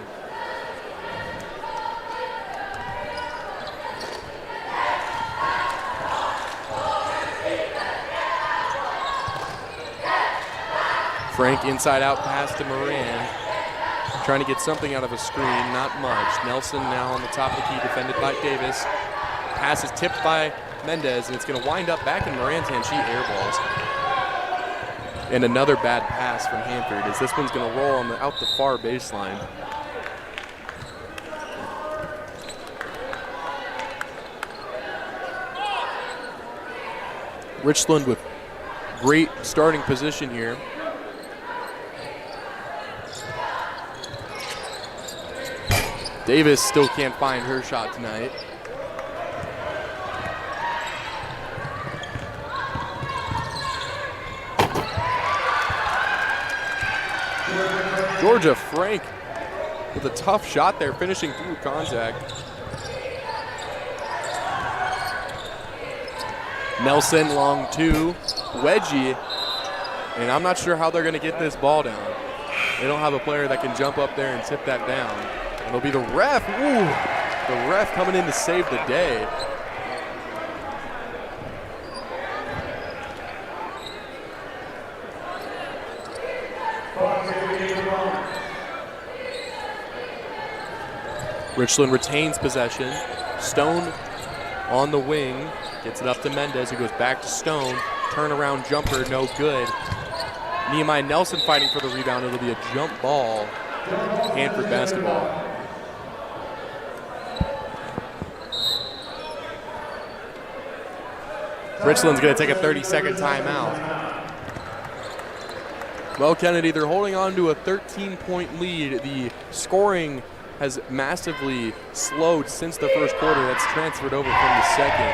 Frank inside out pass to Moran. Trying to get something out of a screen, not much. Nelson now on the top of the key, defended by Davis. Pass is tipped by Mendez, and it's going to wind up back in Moran's hand. She airballs. And another bad pass from Hanford as this one's going to roll on out the far baseline. Richland with great starting position here. Davis still can't find her shot tonight. Georgia Frank with a tough shot there, finishing through contact. Nelson, long two, wedgie, and I'm not sure how they're going to get this ball down. They don't have a player that can jump up there and tip that down. It'll be the ref. Ooh, the ref coming in to save the day. Richland retains possession. Stone on the wing. Gets it up to Mendez, who goes back to Stone. Turnaround jumper, no good. Nehemiah Nelson fighting for the rebound. It'll be a jump ball. Hanford basketball. Richland's going to take a 30-second timeout. Well, Kennedy, they're holding on to a 13-point lead. The scoring has massively slowed since the first quarter. That's transferred over from the second.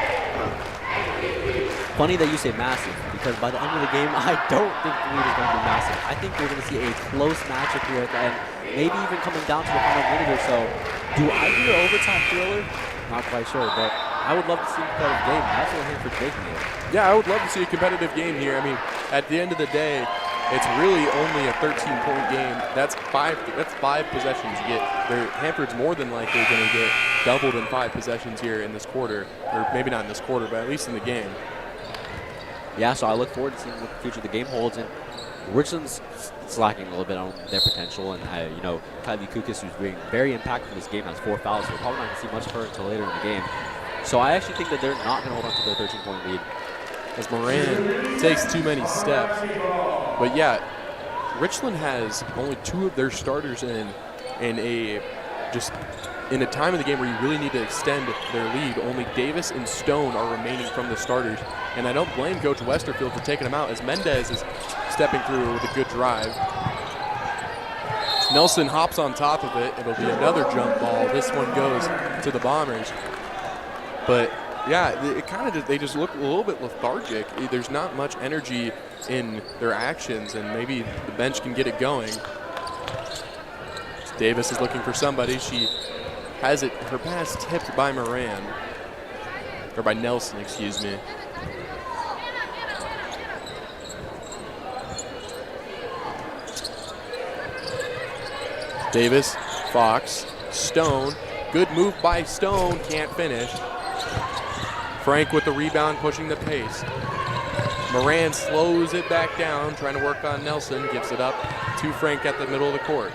Funny that you say massive, because by the end of the game, I don't think the lead is going to be massive. I think we're going to see a close matchup here at the end, maybe even coming down to the final minute or so. Do I do an overtime thriller? Not quite sure, but I would love to see a competitive game. That's what Hanford's making it. Yeah, I would love to see a competitive game here. I mean, at the end of the day, it's really only a 13-point game. That's five possessions you get. Hanford's more than likely going to get doubled in 5 possessions here in this quarter, or maybe not in this quarter, but at least in the game. Yeah, so I look forward to seeing what the future of the game holds. And Richland's slacking a little bit on their potential, and Kylie Kukis, who's being very impactful in this game, has 4 fouls. So we're probably not going to see much of her until later in the game. So I actually think that they're not going to hold on to their 13-point lead. As Moran takes too many steps. But yeah, Richland has only 2 of their starters in a time of the game where you really need to extend their lead. Only Davis and Stone are remaining from the starters. And I don't blame Coach Westerfield for taking them out, as Mendez is stepping through with a good drive. Nelson hops on top of it. It'll be another jump ball. This one goes to the Bombers. But yeah, they just look a little bit lethargic. There's not much energy in their actions, and maybe the bench can get it going. Davis is looking for somebody. She has it, her pass tipped by Moran, or by Nelson, excuse me. Davis, Fox, Stone. Good move by Stone, can't finish. Frank with the rebound, pushing the pace. Moran slows it back down, trying to work on Nelson, gives it up to Frank at the middle of the court.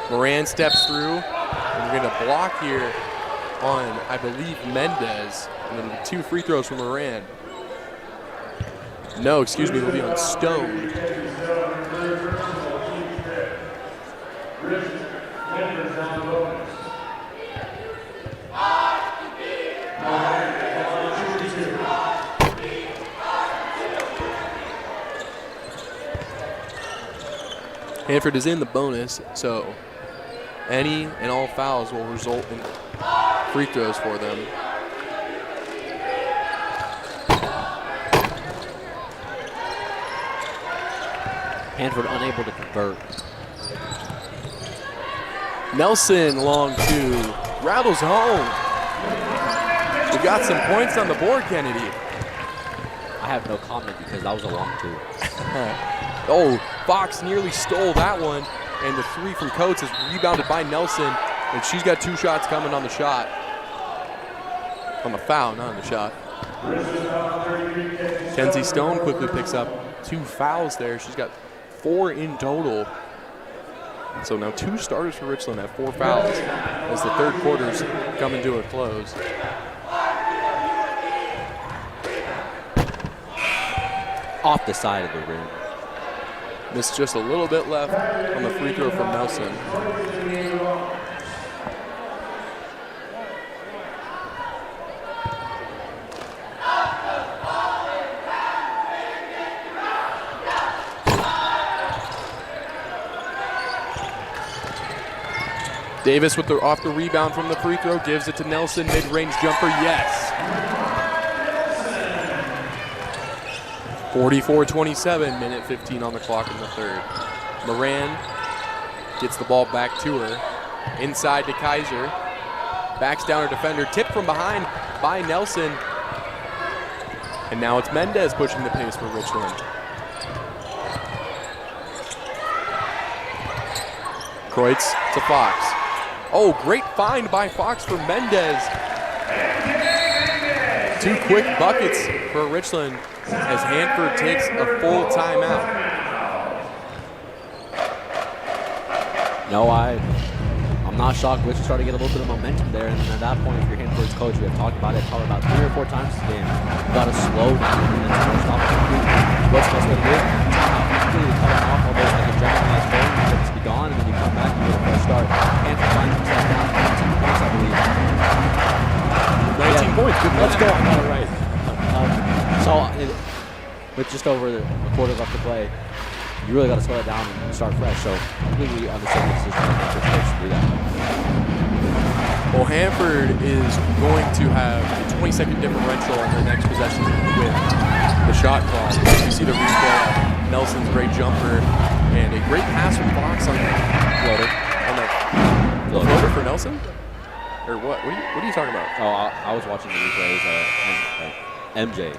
Moran steps through, and we're going to block here on, I believe, Mendez, and then 2 free throws from Moran. No, excuse me, it'll be on Stone. Hanford is in the bonus, so any and all fouls will result in free throws for them. Hanford unable to convert. Nelson, long 2, rattles home. We got some points on the board, Kennedy. I have no comment because that was a long 2. Oh, Fox nearly stole that one, and the 3 from Coates is rebounded by Nelson, and she's got 2 shots coming on the shot. On the foul, not on the shot. Kenzie Stone quickly picks up 2 fouls there. She's got 4 in total. So now 2 starters for Richland have 4 fouls as the third quarter's coming to a close. off the side of the rim. Missed just a little bit left on the free throw from Nelson. Davis with off the rebound from the free throw, gives it to Nelson, mid-range jumper, yes. 44-27, minute 15 on the clock in the third. Moran gets the ball back to her, inside to Kaiser, backs down her defender, tipped from behind by Nelson, and now it's Mendez pushing the pace for Richland. Kreutz to Fox. Oh, great find by Fox for Mendez. 2 quick buckets for Richland as Hanford takes a full timeout. No, I'm not shocked. Richland's starting to get a little bit of momentum there, and at that point, if you're Hanford's coach, we have talked about it probably about 3 or 4 times this game. You got to slow down and then stop. What's the best way to do it? You cut it off almost like a generalized phone, you get to be gone, and then you come back and get a fresh start. Hanford finds himself down 18 points, I believe. 19 points, good. Let's go. I got it right. With just over a quarter left to play, you really got to slow it down and start fresh. So I completely understand the decision Hanford's supposed to do that. Well, Hanford is going to have a 20-second differential on their next possession with the shot clock. You see the replay of Nelson's great jumper and a great pass from Fox on the floater. On the floater for Nelson? Or what? What are you talking about? Oh, I was watching the replays. MJ.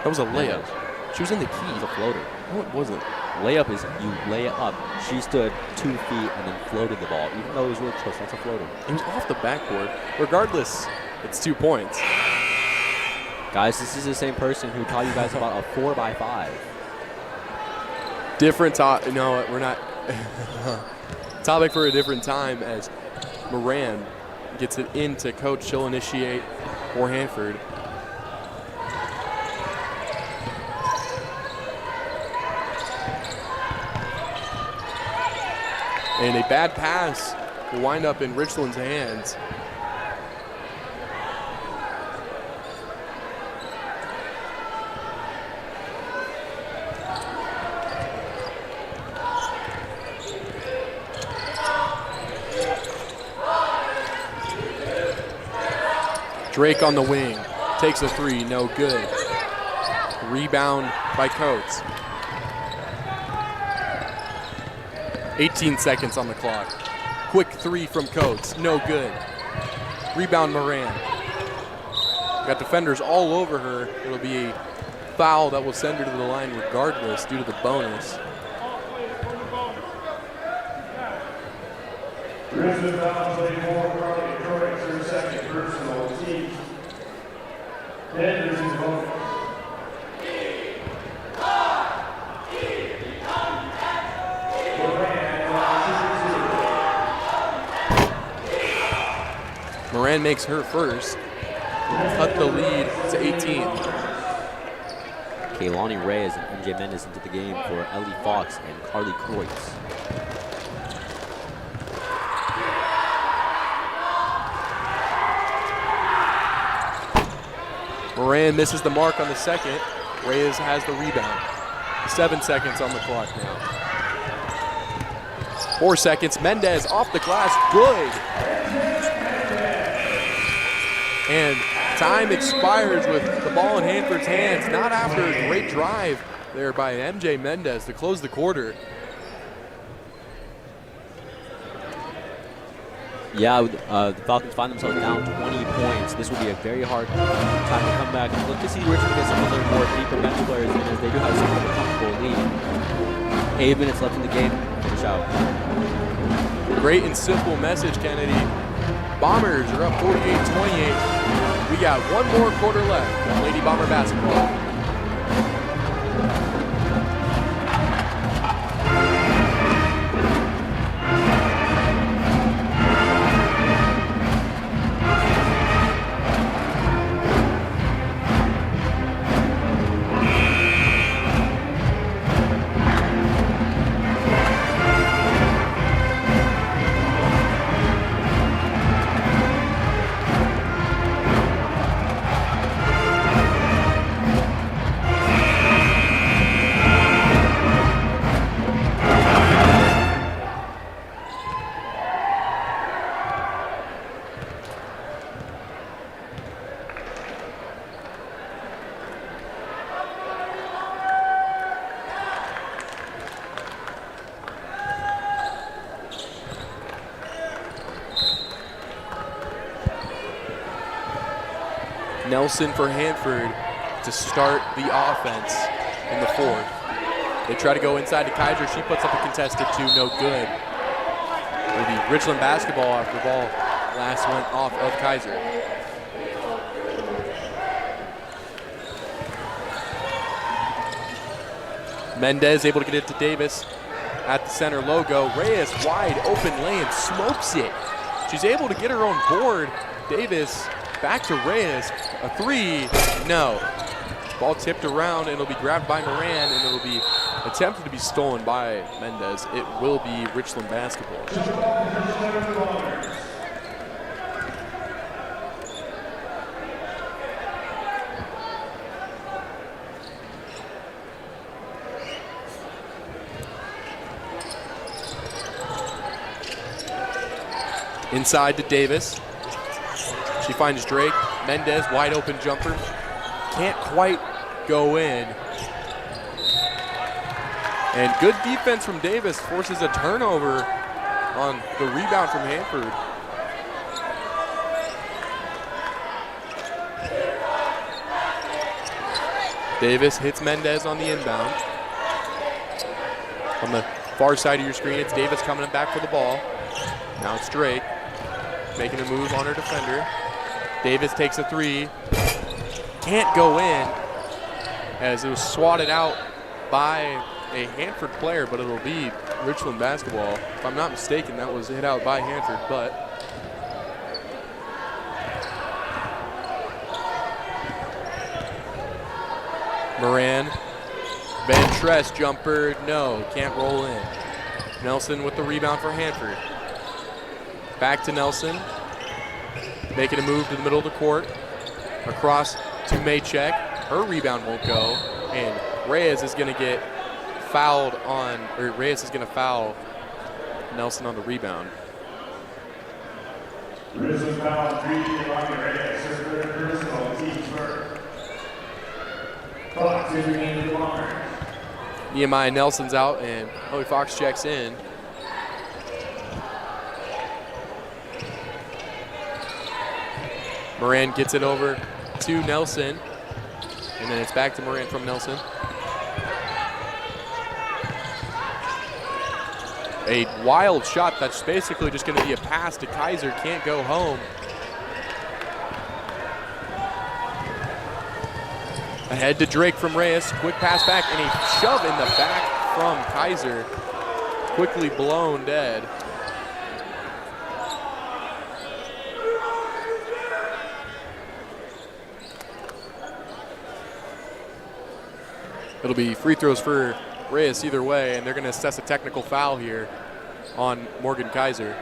That was a layup. She was in the key. It was a floater. No, it wasn't. Layup is you lay it up. She stood 2 feet and then floated the ball. Even though it was really close, that's a floater. It was off the backboard. Regardless, it's 2 points. Guys, this is the same person who taught you guys about a 4x5. Different no, we're not. Topic for a different time as Moran gets it into coach. She'll initiate for Hanford. And a bad pass will wind up in Richland's hands. Drake on the wing, takes a 3, no good. Rebound by Coates. 18 seconds on the clock. Quick 3 from Coates, no good. Rebound Moran. Got defenders all over her. It'll be a foul that will send her to the line regardless due to the bonus. Richland foul play 4, Carly Kreutz, her second personal team. Then this is bonus. Moran makes her first. Cut the lead to 18. Kaylani Reyes and MJ Mendez into the game for Ellie Fox and Carly Kreutz. Moran misses the mark on the second. Reyes has the rebound. 7 seconds on the clock now. 4 seconds. Mendez off the glass. Good. And time expires with the ball in Hanford's hands. Not after a great drive there by MJ Mendez to close the quarter. Yeah, the Falcons find themselves down 20 points. This will be a very hard time to come back. Look to see Richland get some of their more deeper bench players in as they do have some of a comfortable lead. 8 minutes left in the game. Finish out. Great and simple message, Kennedy. Bombers are up 48-28. We got one more quarter left of Lady Bomber basketball. Nelson for Hanford to start the offense in the fourth. They try to go inside to Kaiser. She puts up a contested 2, no good. It'll be Richland basketball after the ball last went off of Kaiser. Mendez able to get it to Davis at the center logo. Reyes wide open lane, smokes it. She's able to get her own board. Davis back to Reyes, a 3, no. Ball tipped around and it'll be grabbed by Moran and it'll be attempted to be stolen by Mendez. It will be Richland basketball. Inside to Davis. She finds Drake. Mendez, wide open jumper. Can't quite go in. And good defense from Davis forces a turnover on the rebound from Hanford. Davis hits Mendez on the inbound. On the far side of your screen, it's Davis coming back for the ball. Now it's Drake making a move on her defender. Davis takes a 3. Can't go in as it was swatted out by a Hanford player, but it'll be Richland basketball. If I'm not mistaken, that was hit out by Hanford, but Moran, Van Tress jumper, no, can't roll in. Nelson with the rebound for Hanford. Back to Nelson, making a move to the middle of the court, across to Maycheck. Her rebound won't go, and Reyes is going to get fouled on, or Reyes is going to foul Nelson on the rebound. Richland foul, 3 on Reyes. Personal team first. Fox is in the Bombers. Nehemiah Nelson's out, and Chloe Fox checks in. Moran gets it over to Nelson, and then it's back to Moran from Nelson. A wild shot that's basically just going to be a pass to Kaiser, can't go home. Ahead to Drake from Reyes, quick pass back, and a shove in the back from Kaiser. Quickly blown dead. It'll be free throws for Reyes either way, and they're going to assess a technical foul here on Morgan Kaiser.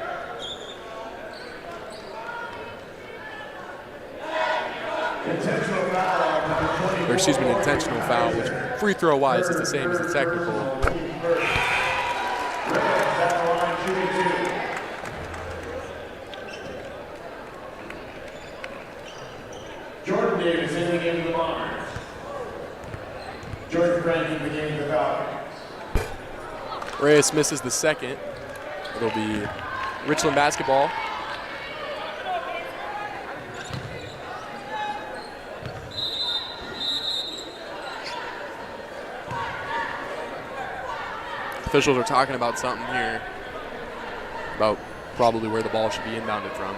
Intentional foul. Or excuse me, an intentional foul, which free throw wise is the same as the technical. Jordan Davis in the game of the Bombers. Jordan Frank in the game of the Falcons. Reyes misses the second. It'll be Richland basketball. Officials are talking about something here, about probably where the ball should be inbounded from.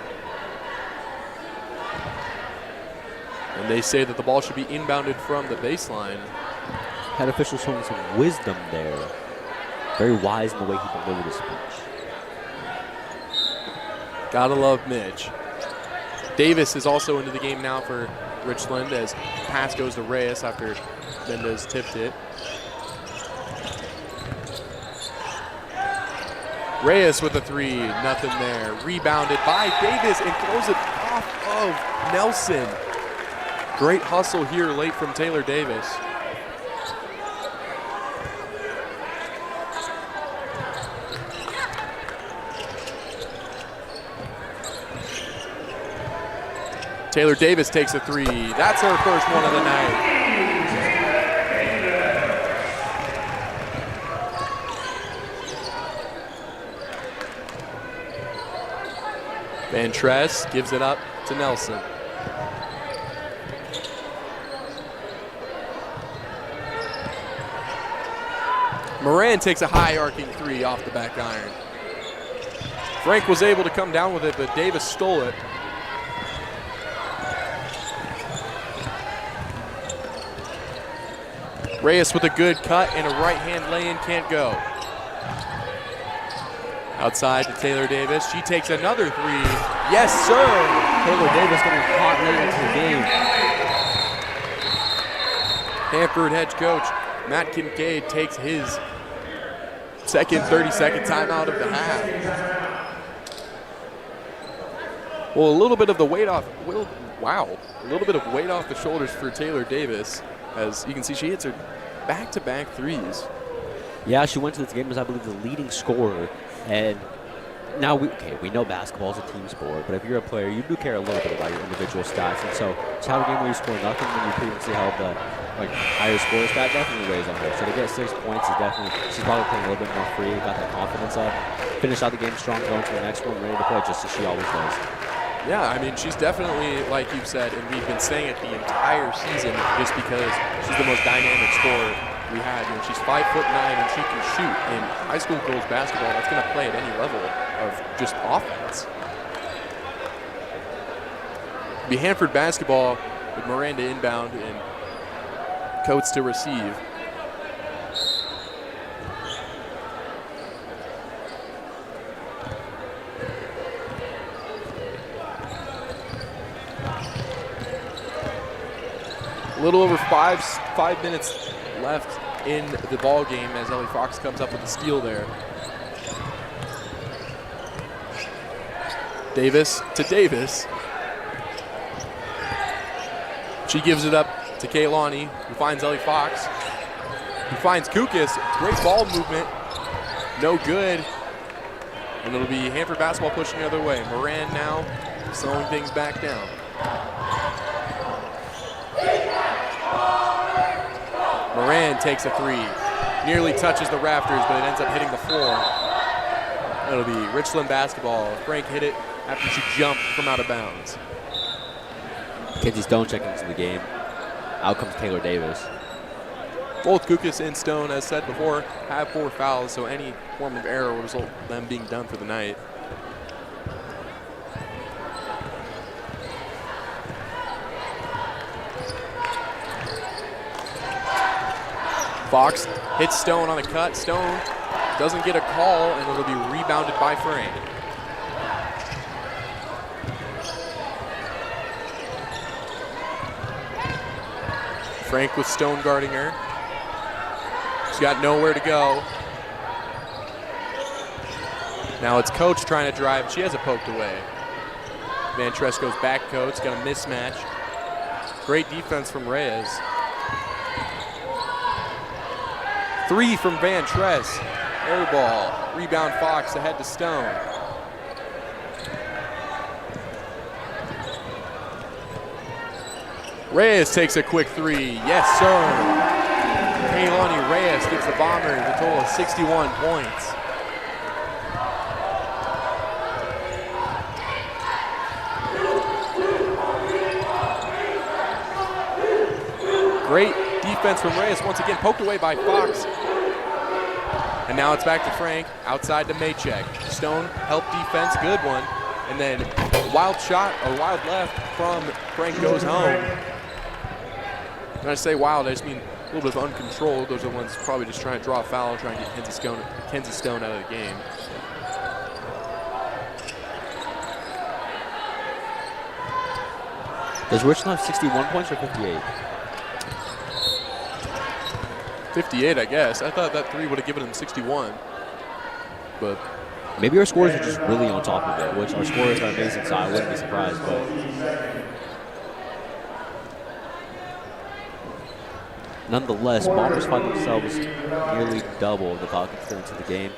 And they say that the ball should be inbounded from the baseline. Had officials showing some wisdom there. Very wise in the way he delivered his speech. Gotta love Mitch. Davis is also into the game now for Richland as pass goes to Reyes after Mendez tipped it. Reyes with a 3, nothing there. Rebounded by Davis and throws it off of Nelson. Great hustle here late from Taylor Davis. Taylor Davis takes a 3. That's her first one of the night. Van Tress gives it up to Nelson. Moran takes a high arcing three off the back iron. Frank was able to come down with it, but Davis stole it. Reyes with a good cut and a right-hand lay-in, can't go. Outside to Taylor Davis. She takes another three. Yes, sir! Taylor Davis getting hot late into the game. Hanford head coach Matt Kincaid takes his second 30-second timeout of the half. Well, a little bit of the weight off. Wow, a little bit of weight off the shoulders for Taylor Davis. As you can see, she hits her back-to-back threes. Yeah, she went to this game as, I believe, the leading scorer. And now, we know basketball is a team sport, but if you're a player, you do care a little bit about your individual stats. And so to have a game where you score nothing when you previously held the higher score stat definitely weighs on her. So to get 6 points is definitely, she's probably playing a little bit more free, got that confidence up, finished out the game strong, going to the next one, ready to play just as she always does. Yeah, I mean, she's definitely, like you've said, and we've been saying it the entire season, just because she's the most dynamic scorer we had. You know, she's 5'9" and she can shoot. In high school girls basketball, that's going to play at any level of just offense. It'll be Hanford basketball with Miranda inbound and Coates to receive. A little over five minutes left in the ball game as Ellie Fox comes up with a steal there. Davis to Davis. She gives it up to Kaylani, who finds Ellie Fox, who finds Kukas. Great ball movement, no good. And it'll be Hanford basketball pushing the other way. Moran now slowing things back down. Moran takes a three, nearly touches the rafters, but it ends up hitting the floor. It'll be Richland basketball. Frank hit it after she jumped from out of bounds. Kenzie Stone checking into the game. Out comes Taylor Davis. Both Kukas and Stone, as said before, have 4 fouls, so any form of error will result in them being done for the night. Fox hits Stone on a cut. Stone doesn't get a call, and it'll be rebounded by Frank. Frank with Stone guarding her. She's got nowhere to go. Now it's Coach trying to drive. She has it poked away. Van Tress goes back coach, got a mismatch. Great defense from Reyes. Three from Van Tress. Air ball. Rebound Fox ahead to Stone. Reyes takes a quick three. Yes, sir. Kaylani Reyes gives the Bombers a total of 61 points. Great defense from Reyes, once again poked away by Fox. And now it's back to Frank, outside to Maycheck. Stone help defense, good one. And then a wild shot, a wild left from Frank goes home. When I say wild, I just mean a little bit of uncontrolled. Those are the ones probably just trying to draw a foul and trying to get Kenzie Stone out of the game. Does Richland have 61 points or 58? 58, I guess. I thought that three would have given him 61. But maybe our scorers are just really on top of it, which our scorers are amazing, so I wouldn't be surprised. But nonetheless, Bombers find themselves nearly double the Falcons going into the game.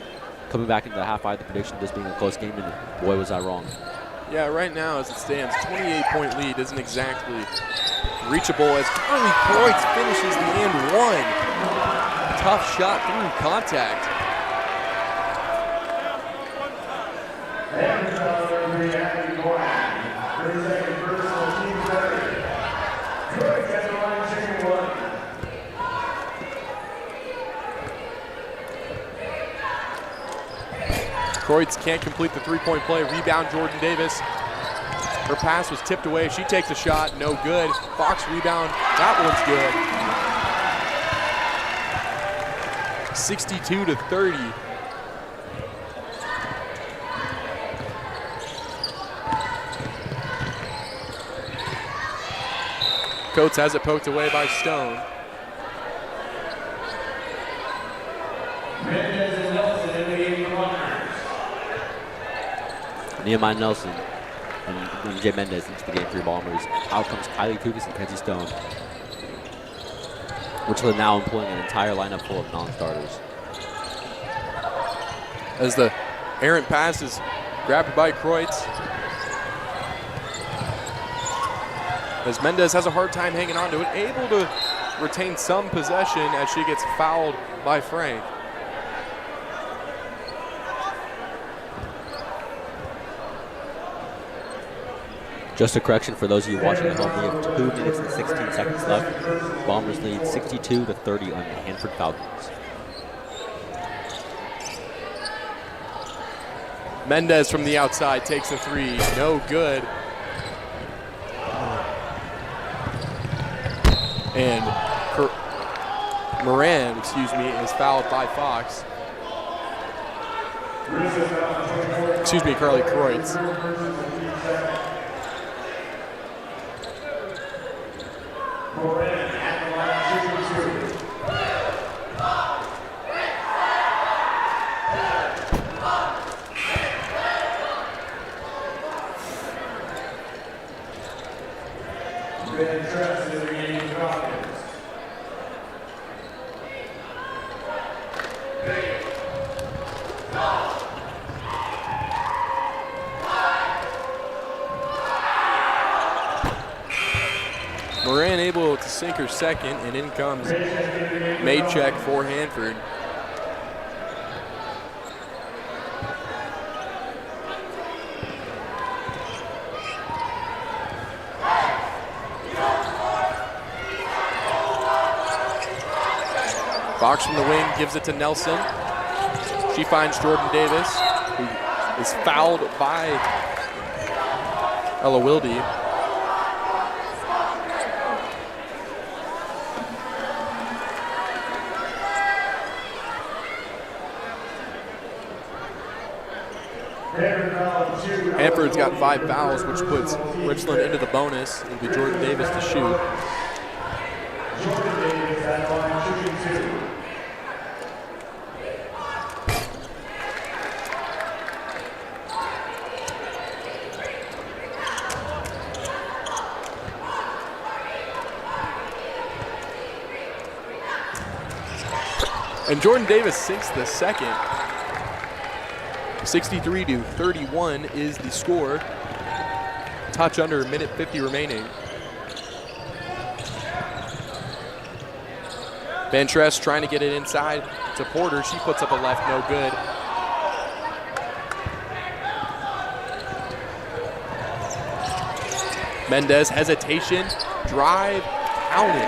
Coming back into the half, I had the prediction of this being a close game, and boy, was I wrong. Yeah, right now as it stands, 28-point lead isn't exactly reachable as Carly Kreutz finishes the and one. Tough shot through contact. Kreutz can't complete the three-point play. Rebound, Jordan Davis. Her pass was tipped away. She takes a shot, no good. Fox rebound, that one's good. 62-30. Coates has it poked away by Stone. Nehemiah Nelson and Jay Mendez into the game for your Bombers. Out comes Kylie Kukas and Kenzie Stone, which are now employing an entire lineup full of non-starters. As the errant pass is grabbed by Kreutz. As Mendez has a hard time hanging on to it, able to retain some possession as she gets fouled by Frank. Just a correction for those of you watching at home, we have 2 minutes and 16 seconds left. Bombers lead 62-30 on the Hanford Falcons. Mendez from the outside takes a three, no good. And Moran, is fouled by Fox. Carly Kreutz. Moran able to sink her second, and in comes Maycheck for Hanford. Fox from the wing gives it to Nelson. She finds Jordan Davis, who is fouled by Ella Wilde. Hanford's got 5 fouls, which puts Richland into the bonus. It'll be Jordan Davis to shoot. And Jordan Davis sinks the second. 63-31 is the score. Touch under, minute 50 remaining. Van Tress trying to get it inside to Porter. She puts up a left, no good. Mendez, hesitation, drive, counted.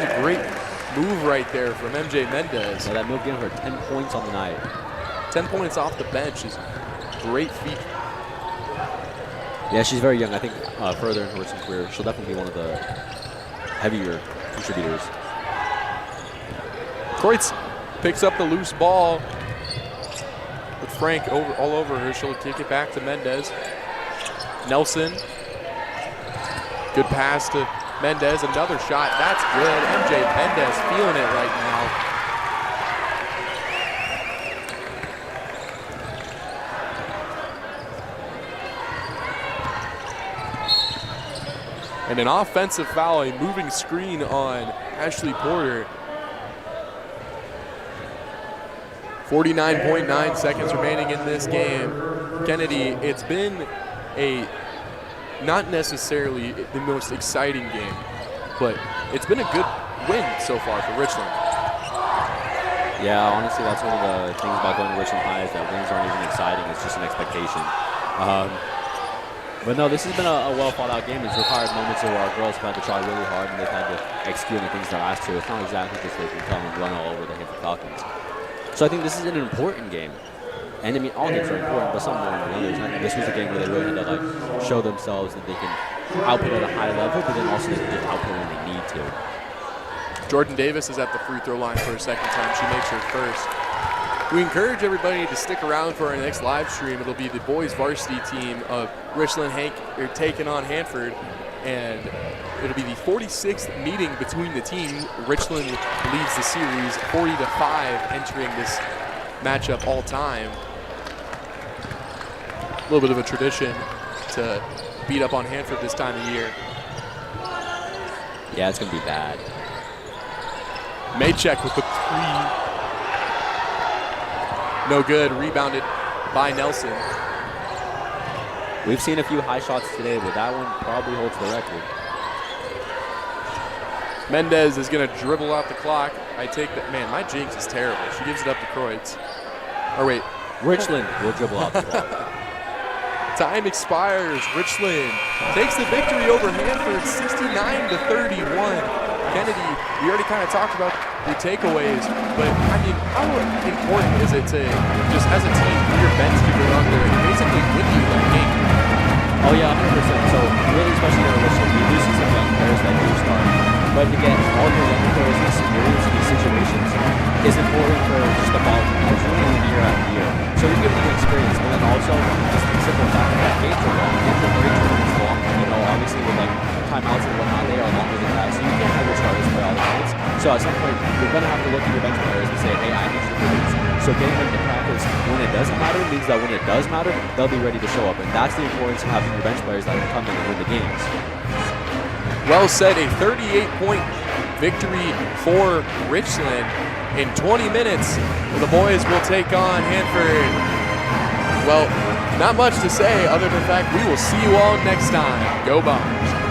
A great move right there from MJ Mendez. Yeah, that move gave her 10 points on the night. 10 points off the bench is great feat. Yeah, she's very young. I think further in her recent career, she'll definitely be one of the heavier contributors. Kreutz picks up the loose ball with Frank all over her. She'll take it back to Mendez. Nelson, good pass to Mendez. Another shot, that's good. MJ Mendez feeling it right now. And an offensive foul, a moving screen on Ashley Porter. 49.9 seconds remaining in this game. Kennedy, it's been a not necessarily the most exciting game, but it's been a good win so far for Richland. Yeah, honestly, that's one of the things about going to Richland High is that wins aren't even exciting. It's just an expectation. But no, this has been a well-thought-out game. It's required moments where our girls have had to try really hard and they've had to execute the things they're asked to. It's not exactly just they can come and run all over the Hanford Falcons. So I think this is an important game. And I mean, all games are important, but some more than others. And this was a game where they really had to like show themselves that they can output at a high level, but then also they can just output when they need to. Jordan Davis is at the free throw line for a second time. She makes her first. We encourage everybody to stick around for our next live stream. It'll be the boys varsity team of Richland are taking on Hanford, and it'll be the 46th meeting between the teams. Richland leads the series 40-5 entering this matchup all time. A little bit of a tradition to beat up on Hanford this time of year. Yeah, it's going to be bad. Maycheck with the three. No good. Rebounded by Nelson. We've seen a few high shots today, but that one probably holds the record. Mendez is going to dribble out the clock. I take that. Man, my jinx is terrible. She gives it up to Kreutz. Or wait. Richland will dribble out the clock. Time expires. Richland takes the victory over Hanford, 69-31. Kennedy, we already kind of talked about your takeaways, but I mean, how important is it to just as a team for your bench to go out there and basically win you that game? Oh yeah, 100%. So really, especially in Richland, we do see some young players that do start. But again, all your young players' experience in these situations is important for just the ball really year after year. So you're giving them experience, and then also just the simple fact that games are long. Games are great tournaments long. You know, obviously with like timeouts and whatnot, they are longer than that. So you can't have your starters play all the minutes. So at some point, you're going to have to look at your bench players and say, hey, I need you to produce. So getting them to practice when it doesn't matter means that when it does matter, they'll be ready to show up. And that's the importance of having your bench players that can come in and win the games. Well said, a 38-point victory for Richland. In 20 minutes, the boys will take on Hanford. Well, not much to say other than the fact we will see you all next time. Go Bombers.